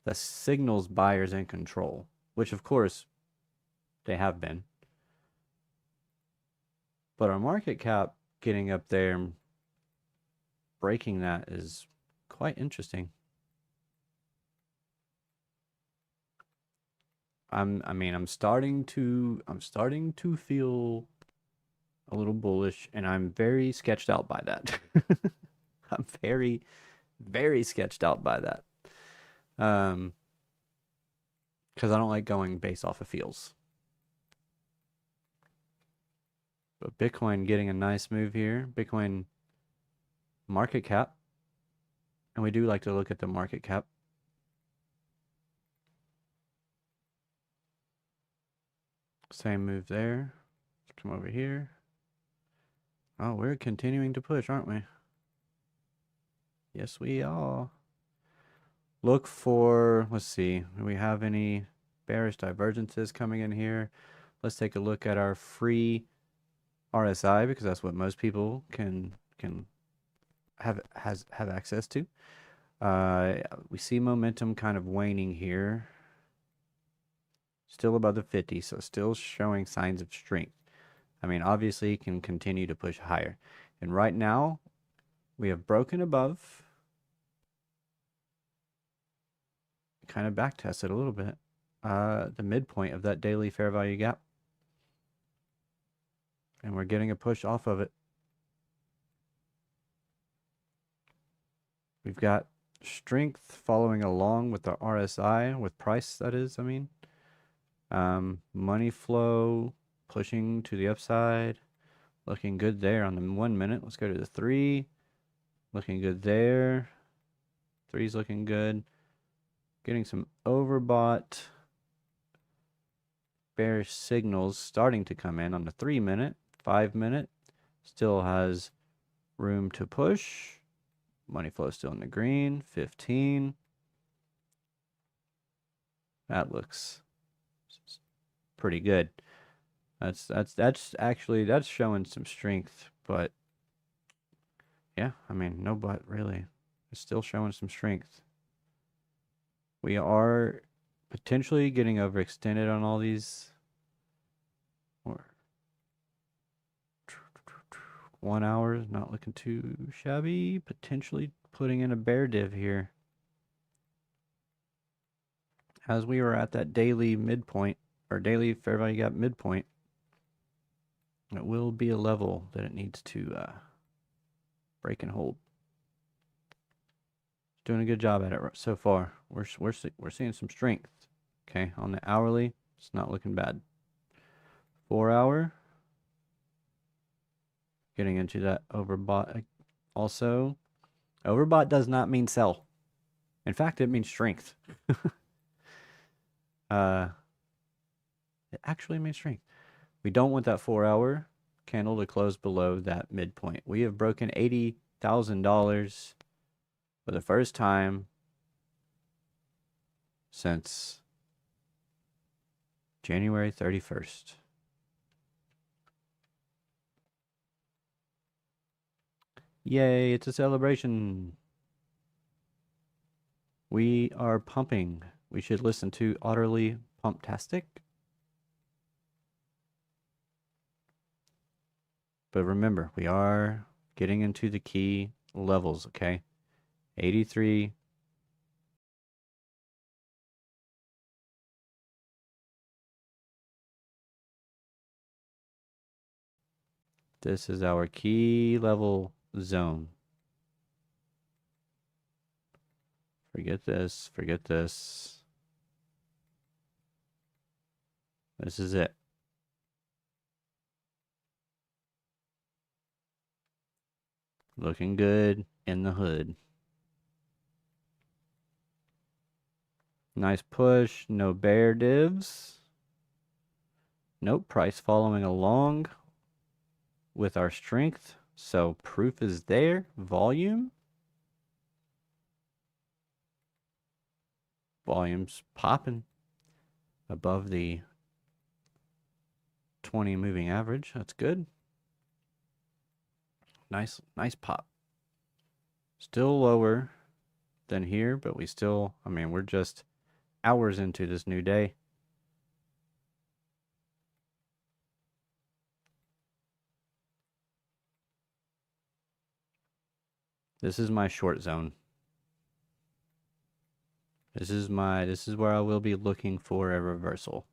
The signals buyers in control, which of course they have been. But our market cap getting up there and breaking that is quite interesting. I'm starting to feel a little bullish, and I'm very sketched out by that. I'm very, very sketched out by that. Because I don't like going based off of feels. But Bitcoin getting a nice move here. Bitcoin market cap. And we do like to look at the market cap. Same move there. Let's come over here. Oh, we're continuing to push, aren't we? Yes, we are. Look for, let's see, do we have any bearish divergences coming in here? Let's take a look at our free RSI, because that's what most people can have access to. We see momentum kind of waning here. Still above the 50, so still showing signs of strength. I mean, obviously, it can continue to push higher. And right now, we have broken above. Kind of back tested a little bit. The midpoint of that daily fair value gap. And we're getting a push off of it. We've got strength following along with the RSI, with price, that is, I mean. Money flow pushing to the upside. Looking good there on the 1 minute. Let's go to the 3. Looking good there. 3's looking good. Getting some overbought bearish signals starting to come in on the 3 minute. 5 minute still has room to push. Money flow still in the green. 15. That looks pretty good. That's showing some strength, but yeah, I mean, no but really. It's still showing some strength. We are potentially getting overextended on all these. Or 1 hour is not looking too shabby. Potentially putting in a bear div here. As we were at that daily midpoint, or daily fair value gap midpoint, it will be a level that it needs to break and hold. Doing a good job at it so far. We're seeing some strength. Okay, on the hourly, it's not looking bad. 4 hour, getting into that overbought also. Overbought does not mean sell. In fact, it means strength. It actually means strength. We don't want that 4-hour candle to close below that midpoint. We have broken $80,000 for the first time since January 31st. Yay, it's a celebration. We are pumping. We should listen to Utterly Pumptastic. But remember, we are getting into the key levels, okay? 83. This is our key level zone. Forget this. Forget this. This is it. Looking good in the hood. Nice push. No bear divs. Nope. Price following along with our strength. So proof is there. Volume. Volume's popping above the 20 moving average. That's good. Nice pop. Still lower than here, but we still, I mean, we're just hours into this new day. This is my short zone. This is where I will be looking for a reversal.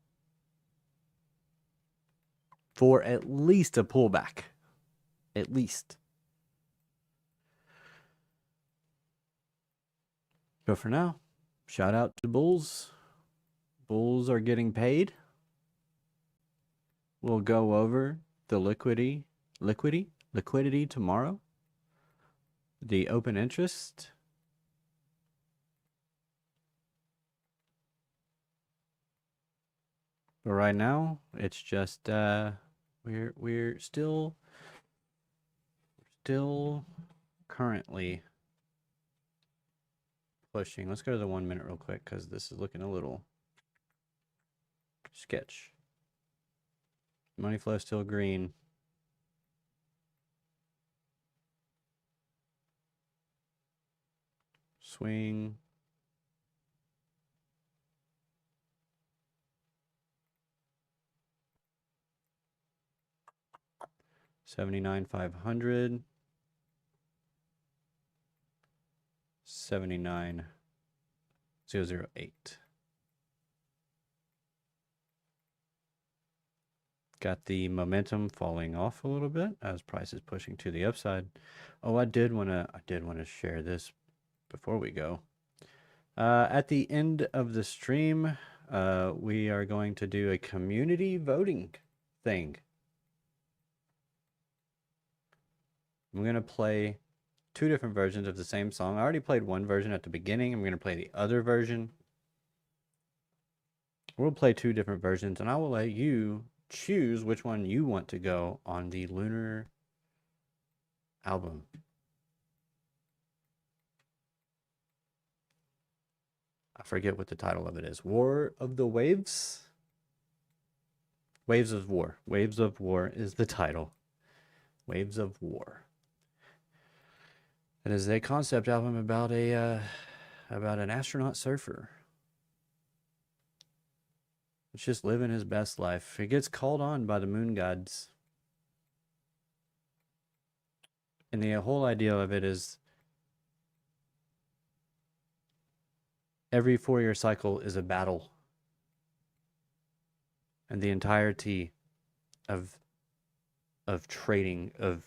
For at least a pullback. At least. But for now, shout out to Bulls. Bulls are getting paid. We'll go over the liquidity tomorrow. The open interest. But right now, it's just we're still currently pushing. Let's go to the 1 minute real quick because this is looking a little sketch. Money flow still green. Swing. $79,500. 79,008. Got the momentum falling off a little bit as price is pushing to the upside. Oh, I did want to share this before we go. At the end of the stream, we are going to do a community voting thing. I'm going to play 2 different versions of the same song. I already played one version at the beginning. I'm going to play the other version. We'll play 2 different versions, and I will let you choose which one you want to go on the Lunar album. I forget what the title of it is. War of the Waves? Waves of War. Waves of War is the title. Waves of War. It is a concept album about an astronaut surfer. It's just living his best life. He gets called on by the moon gods. And the whole idea of it is every 4-year cycle is a battle. And the entirety of trading, of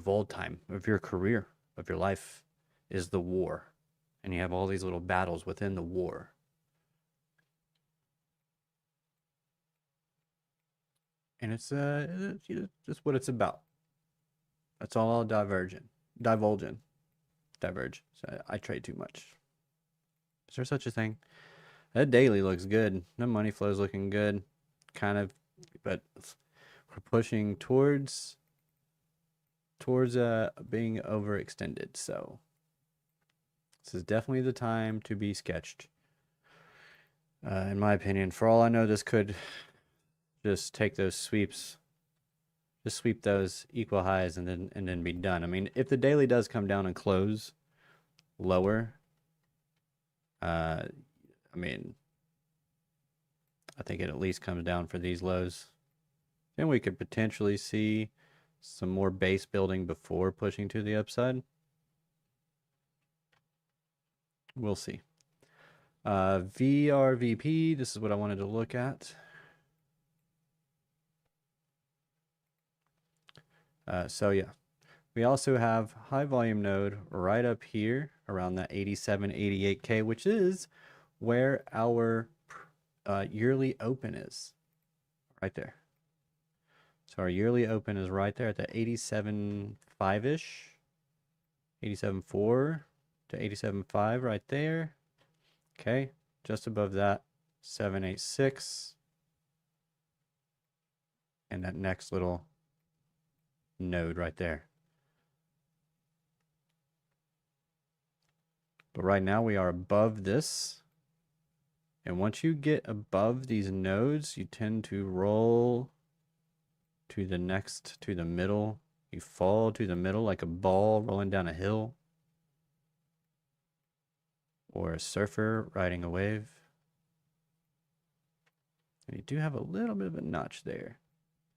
all time, of your career, of your life, is the war. And you have all these little battles within the war. And it's just what it's about. That's all I'll divulge in. diverge. So I trade too much. Is there such a thing? That daily looks good. The money flow is looking good, kind of, but we're pushing towards being overextended. So this is definitely the time to be sketched. In my opinion, for all I know, this could just take those sweeps, just sweep those equal highs, and then be done. I mean, if the daily does come down and close lower, I mean, I think it at least comes down for these lows. Then we could potentially see some more base building before pushing to the upside. We'll see. VRVP, this is what I wanted to look at. So yeah, we also have high volume node right up here around that 87, 88K, which is where our yearly open is, right there. So our yearly open is right there at the 87.5-ish, 87.4 to 87.5 right there. Okay, just above that, 786. And that next little node right there. But right now we are above this. And once you get above these nodes, you tend to roll to the next, to the middle. You fall to the middle like a ball rolling down a hill. Or a surfer riding a wave. And you do have a little bit of a notch there.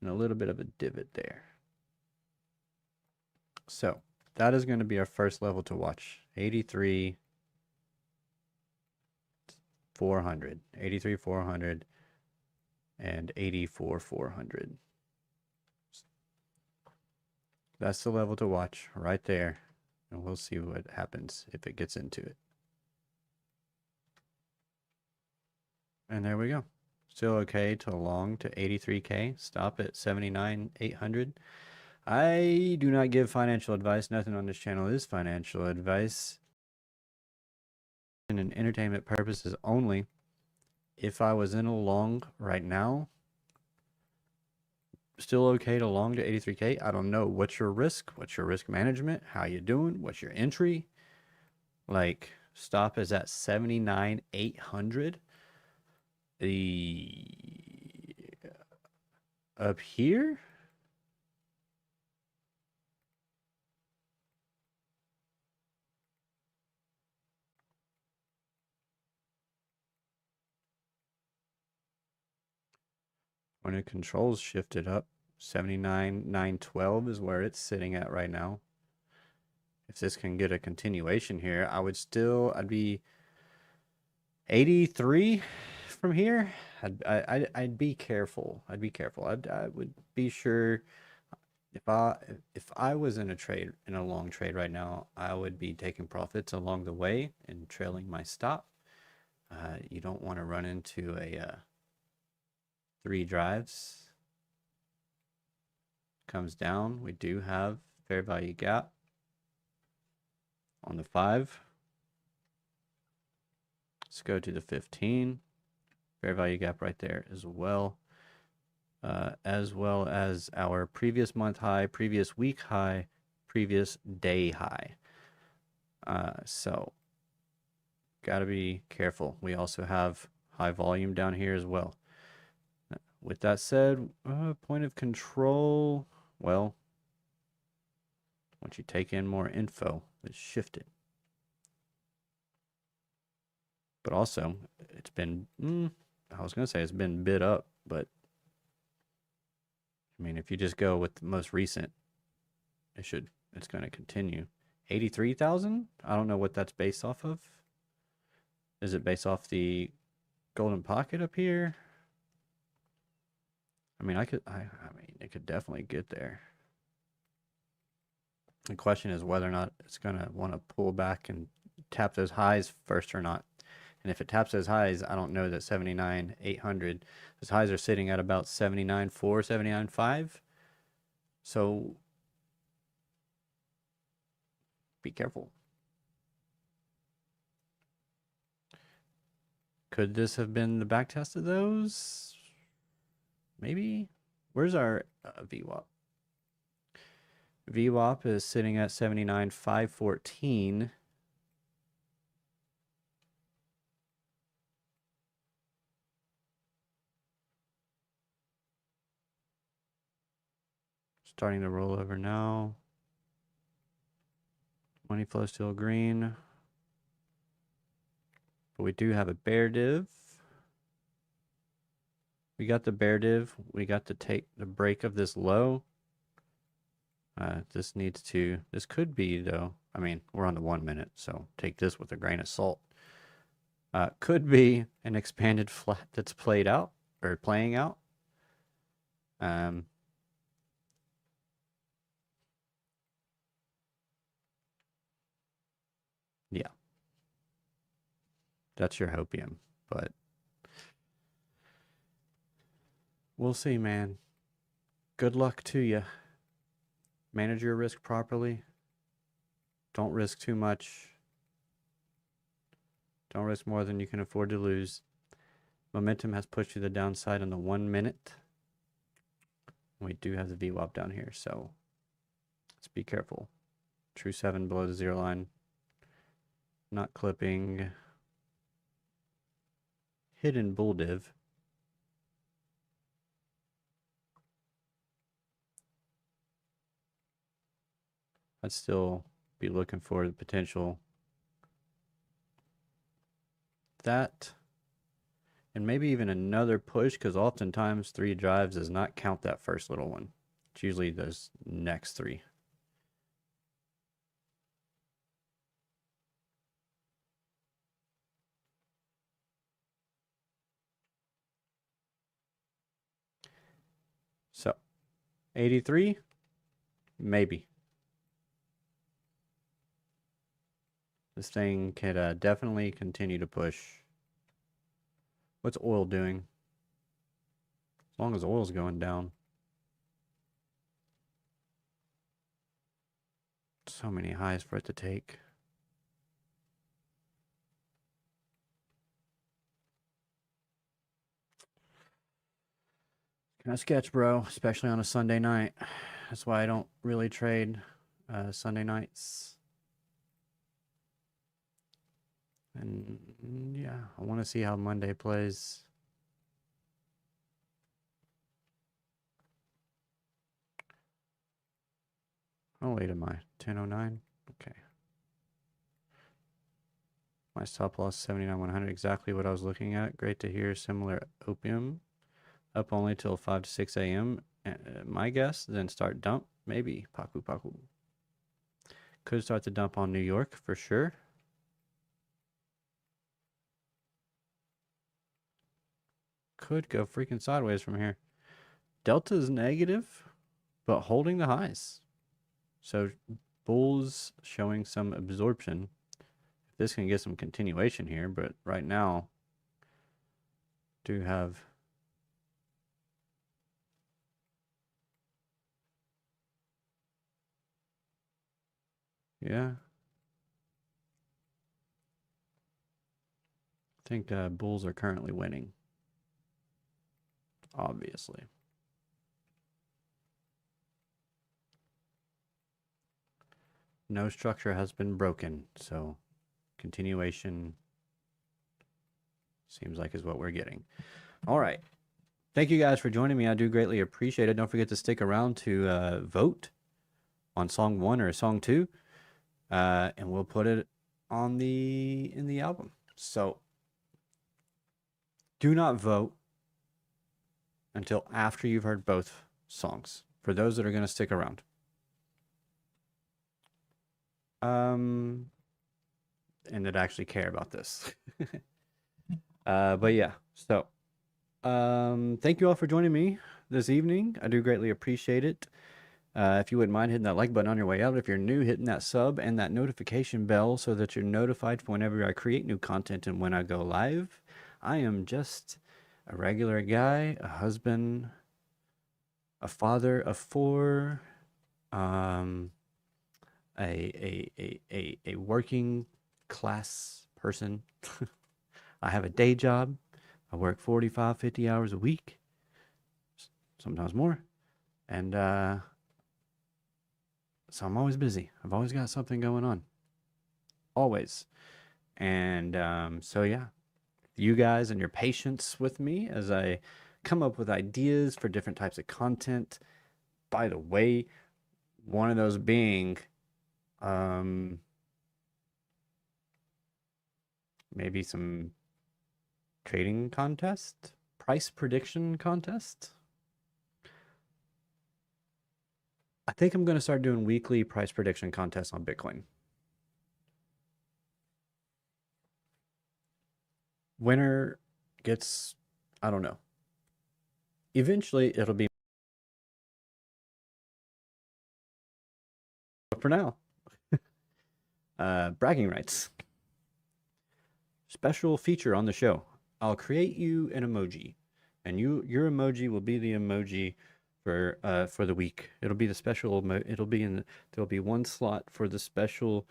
And a little bit of a divot there. So that is going to be our first level to watch. 83,400. 83,400 and 84,400. That's the level to watch right there. And we'll see what happens if it gets into it. And there we go. Still okay to long to 83K. Stop at 79,800. I do not give financial advice. Nothing on this channel is financial advice. And in entertainment purposes only. If I was in a long right now, still okay to long to 83K. I don't know. What's your risk? What's your risk management? How you doing? What's your entry? Like, stop is at 79,800. Up here, when it controls shifted up, 79,912 is where it's sitting at right now. If this can get a continuation here, I'd be 83 from here. I'd be careful. I would be sure if I was in a long trade right now, I would be taking profits along the way and trailing my stop. You don't want to run into a 3 drives. Comes down. We do have fair value gap on the 5. Let's go to the 15. Fair value gap right there as well as our previous month high, previous week high, previous day high. So gotta be careful. We also have high volume down here as well. With that said, point of control, well, once you take in more info, it's shifted. But also, it's been, I was going to say it's been bid up, but I mean, if you just go with the most recent, it's going to continue. 83,000? I don't know what that's based off of. Is it based off the golden pocket up here? I mean, it could definitely get there. The question is whether or not it's going to want to pull back and tap those highs first or not. And if it taps those highs, I don't know that 79,800. Those highs are sitting at about 79.4, 79.5. So be careful. Could this have been the back test of those? Maybe. Where's our VWAP? VWAP is sitting at 79,514. Starting to roll over now. Money flow still green. But we do have a bear div. We got the bear div. We got to take the break of this low. This could be though. I mean, we're on the 1 minute, so take this with a grain of salt. Could be an expanded flat that's played out or playing out. Yeah. That's your hopium, but we'll see, man. Good luck to you. Manage your risk properly. Don't risk too much. Don't risk more than you can afford to lose. Momentum has pushed you to the downside on the 1 minute. We do have the VWAP down here, so let's be careful. True 7 below the zero line. Not clipping. Hidden bull div. I'd still be looking for the potential. That. And maybe even another push, because oftentimes 3 drives does not count that first little one. It's usually those next 3. So, 83, maybe. This thing could definitely continue to push. What's oil doing? As long as oil's going down. So many highs for it to take. Kind of sketch, bro, especially on a Sunday night. That's why I don't really trade Sunday nights. And yeah, I want to see how Monday plays. How late am I? 10:09? Okay. My stop loss 79,100, exactly what I was looking at. Great to hear. Similar opium. Up only till 5 to 6 a.m. My guess, then start dump. Maybe. Paku Paku. Could start the dump on New York for sure. Could go freaking sideways from here. Delta is negative, but holding the highs. So bulls showing some absorption. If this can get some continuation here, but right now do have yeah. I think bulls are currently winning. Obviously. No structure has been broken, so continuation seems like is what we're getting. All right. Thank you guys for joining me. I do greatly appreciate it. Don't forget to stick around to vote on song 1 or song 2, and we'll put it on in the album. So do not vote until after you've heard both songs. For those that are going to stick around. And that actually care about this. But yeah, so thank you all for joining me this evening. I do greatly appreciate it. If you wouldn't mind hitting that like button on your way out. If you're new, hitting that sub and that notification bell so that you're notified for whenever I create new content and when I go live. I am just a regular guy, a husband, a father of 4, a working class person. I have a day job. I work 45, 50 hours a week, sometimes more. And so I'm always busy. I've always got something going on. Always. And so, yeah, you guys and your patience with me as I come up with ideas for different types of content. By the way, one of those being maybe some trading contest, price prediction contest. I think I'm going to start doing weekly price prediction contests on Bitcoin. Winner gets, I don't know. Eventually it'll be, but for now, bragging rights. Special feature on the show. I'll create you an emoji, and your emoji will be the emoji for the week. It'll be the special. It'll be there'll be one slot for the special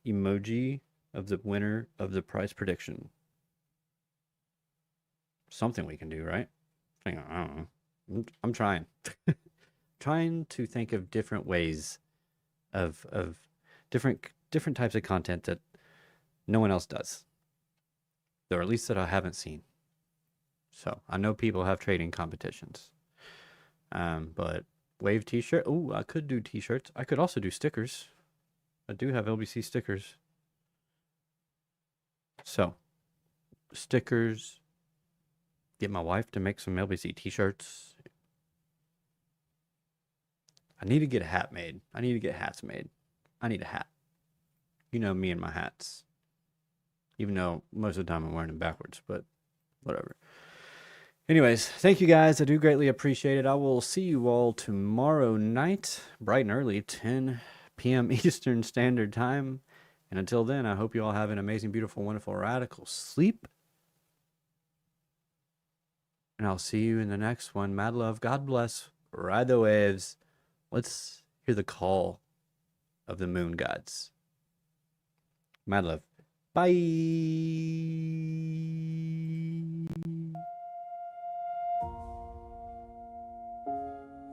emoji of the winner of the price prediction. Something we can do, right? I don't know. I'm trying. Trying to think of different ways of different types of content that no one else does, or at least that I haven't seen. So I know people have trading competitions, but wave t-shirt. Oh, I could do t-shirts. I could also do stickers. I do have LBC stickers. So stickers. Get my wife to make some LBC t-shirts. I need to get a hat made. I need to get hats made. I need a hat. You know me and my hats. Even though most of the time I'm wearing them backwards, but whatever. Anyways, thank you guys. I do greatly appreciate it. I will see you all tomorrow night, bright and early, 10 p.m. Eastern Standard Time. And until then, I hope you all have an amazing, beautiful, wonderful, radical sleep. And I'll see you in the next one. Mad love. God bless. Ride the waves. Let's hear the call of the moon gods. Mad love. Bye.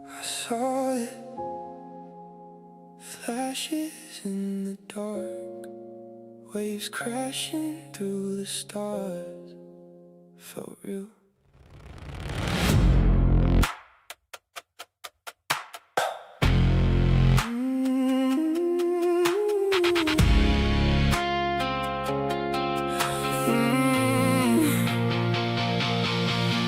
I saw it. Flashes in the dark. Waves crashing through the stars. Felt real.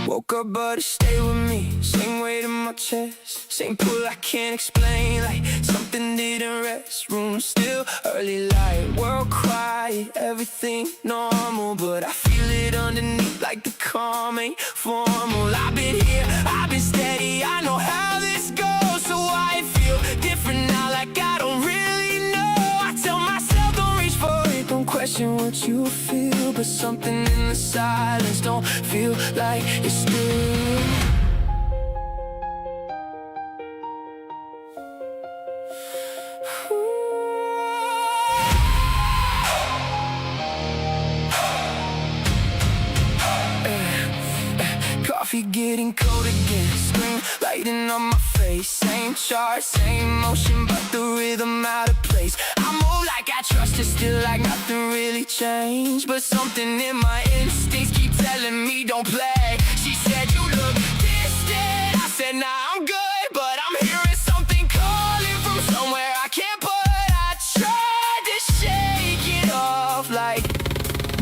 Woke up but it stayed with me. Same weight in my chest, same pull I can't explain. Like something didn't rest. Room still, early light, world quiet, everything normal, but I feel it underneath like the calm ain't formal. I've been here, I've been steady, I know how this goes. So I feel different now, like I don't really know. I tell myself don't reach for it, don't question what you feel, but something in the silence don't feel like it's still. Coffee getting cold again, screen lighting on my face. Same chart, same motion, but the rhythm out of place. I move like I trust it, still like nothing really changed. But something in my instincts keep telling me don't play. She said you look distant, I said nah I'm good, but I'm hearing something calling from somewhere I can't put. I tried to shake it off like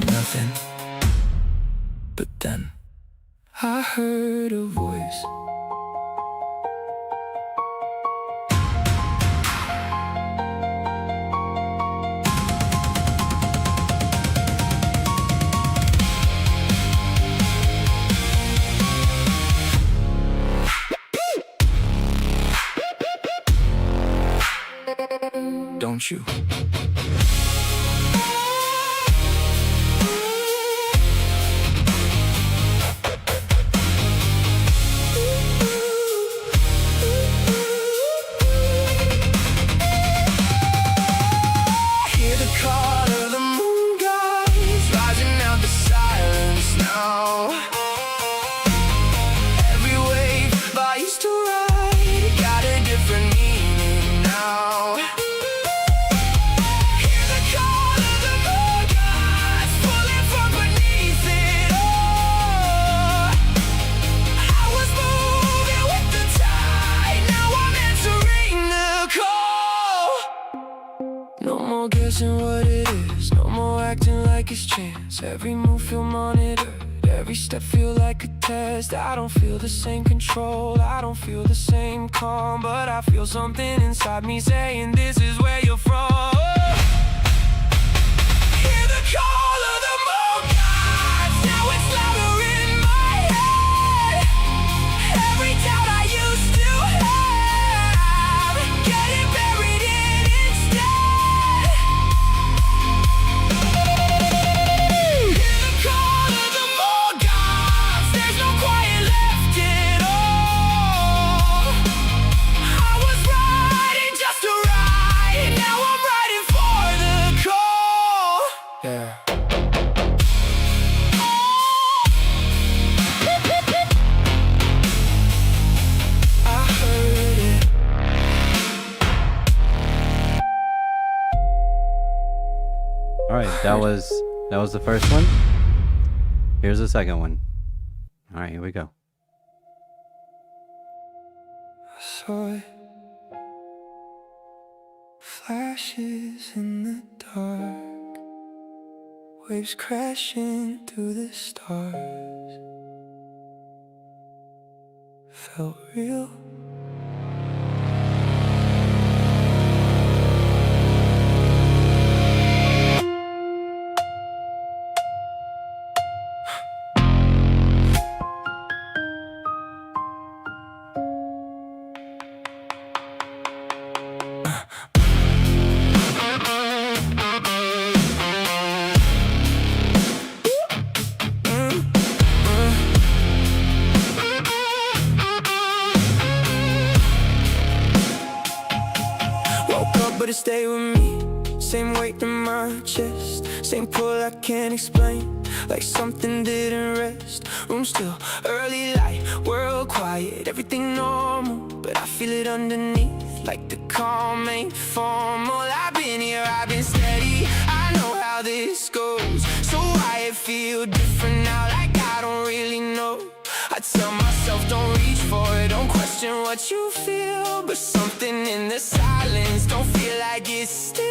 nothing, but then I heard a voice. Don't you? Hear the call of the moon gods rising out the silence. chance. Every move feel monitored, every step feel like a test. I don't feel the same control, I don't feel the same calm, but I feel something inside me saying this is where you're from. Hear the call of the moon gods, now it's louder in my head. Every doubt I used to have, getting buried in instead. Hear the call of the moon gods, there's no quiet left at all. I was riding just to ride, now I'm riding for the call. Yeah. I heard it. All right, that was the first one. Here's the second one. All right, here we go. I saw it. Flashes in the dark, waves crashing through the stars. Felt real. But it stayed with me. Same weight in my chest, same pull I can't explain. Like something didn't rest. Room still, early light, world quiet, everything normal, but I feel it underneath. Like the calm ain't formal. I've been here, I've been steady, I know how this goes. So why it feel different now, like I don't really know. I tell myself don't reach for it, don't question what you feel, but something in the silence don't feel like it's still.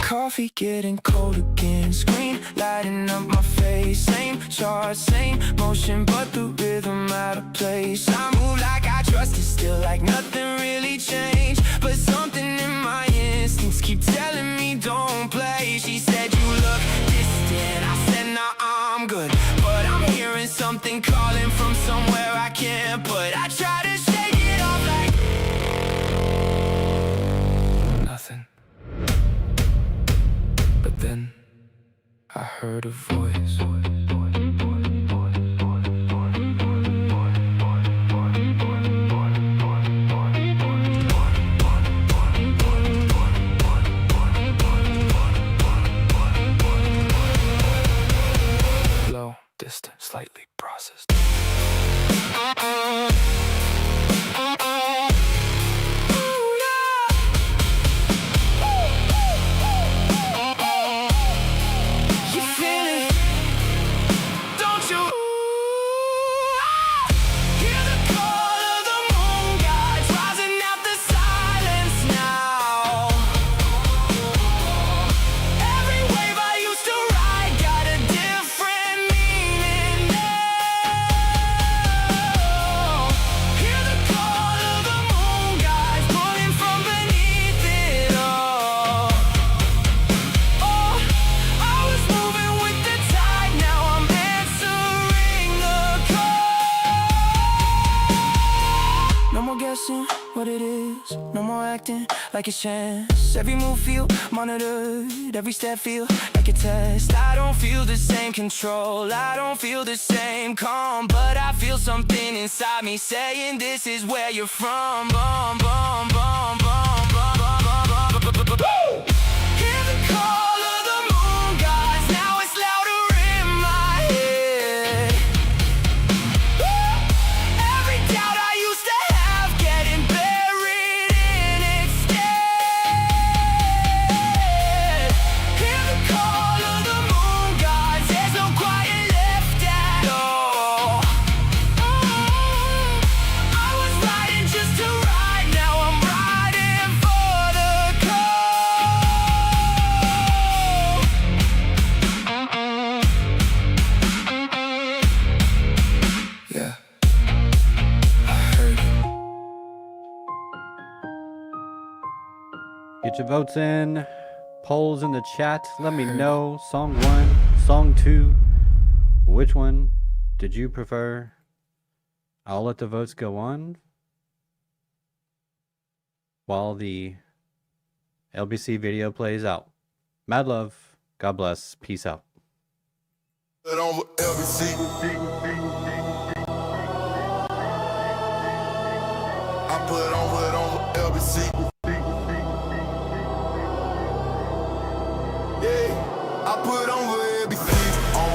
Coffee getting cold again, screen lighting up my face. Same chart, same motion, but the rhythm out of place. I move like I trust it still, like nothing really changed, but something in my instincts keep telling me don't play. She said you look distant, I said nah, I'm good, but I'm hearing something calling from somewhere I can't put. I try to shake it off like nothing, but then I heard a voice. Low, distant, slightly processed. You feel it, don't you? Hear the call of the moon gods rising out the silence now. Every wave I used to ride got a different meaning now. Hear the call of the moon gods pulling from beneath it all. Oh, I was moving with the tide, now I'm answering the call. No more guessing what it is, no more acting like a chance. Every move feel monitored, every step feel like a test. I don't feel the same control, I don't feel the same calm, but I feel something inside me saying this is where you're from. Bum, bum, bum, bum, bum, bum, bum, bum, bum, bum. Hear the call of the moon gods, now it's louder in my head. Every doubt I used to have getting buried in instead. Hear the call of the moon gods, there's no quiet left at all. I was riding just to Get your votes in. Polls in the chat. Let me know. Song 1, song 2. Which one did you prefer? I'll let the votes go on while the LBC video plays out. Mad love. God bless. Peace out. Put on with LBC. I put on with LBC. Yeah, I put on with LBC. On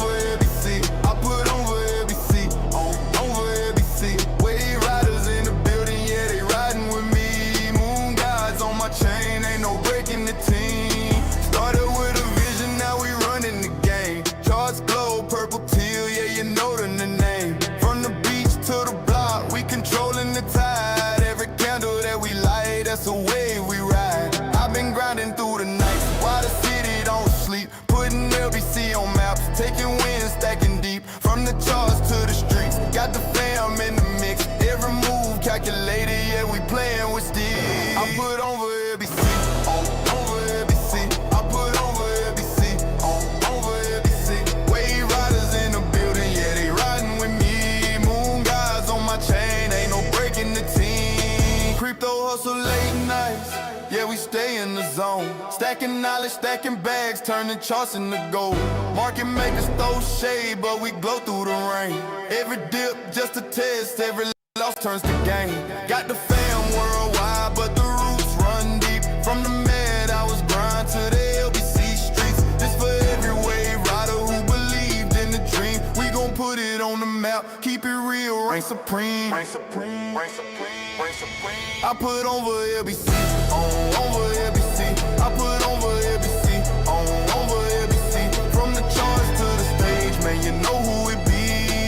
with LBC. I put on with LBC. On with LBC. Wave riders in the building, yeah, they riding with me. Moon gods on my chain, ain't no breaking the team. Started with a vision, now we running the game. Charts glow, purple teal, yeah, you know the name. From the beach to the block, we controlling the tide. Every candle that we light, that's a wave we ride. I've been grinding through the night, while the city don't sleep. Putting LBC on maps, taking wins, stacking deep. From the charts to the streets, got the fam in the mix. Every move calculated, yeah, we playing with steel. I put on for LBC, on for LBC. I put on for LBC, on for LBC. Wave riders in the building, yeah, they riding with me. Moon guys on my chain, ain't no breaking the team. Crypto hustle late nights, yeah, we stay in the zone. Stacking knowledge, stacking bags, turning charts into gold. Market makers throw shade, but we glow through the rain. Every dip just a test, every loss turns to gain. Got the fam worldwide, but the roots run deep. From the med, I was grind to the LBC streets. This for every wave rider who believed in the dream. We gon' put it on the map, keep it real, reign supreme. Reign supreme, reign supreme, reign supreme. I put on for LBC, on for LBC. I put on for LBC, on for LBC. From the charts to the stage, man, you know who it be.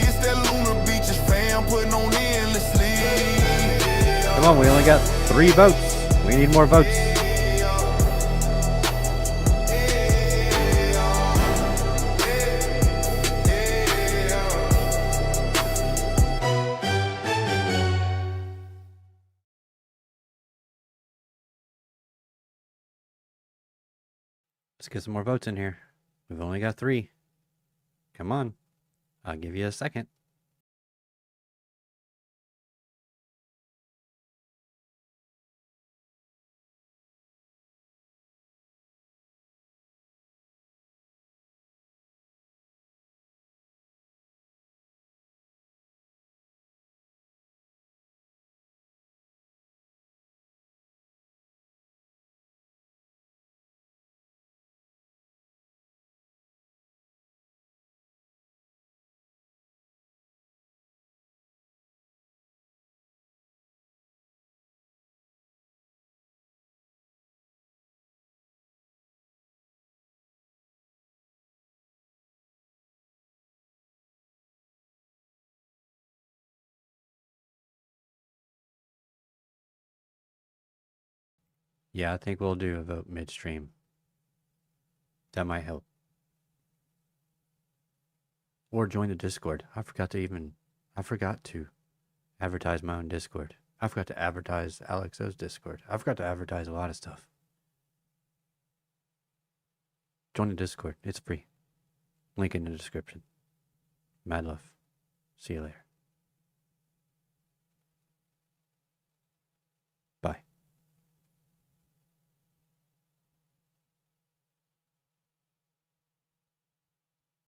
It's that Lunar Beaches fam putting on endlessly. Come on, we only got 3 votes. We need more votes. Let's get some more votes in here. We've only got 3. Come on. I'll give you a second. Yeah, I think we'll do a vote midstream. That might help. Or join the Discord. I forgot to advertise my own Discord. I forgot to advertise Alexo's Discord. I forgot to advertise a lot of stuff. Join the Discord. It's free. Link in the description. Mad love. See you later.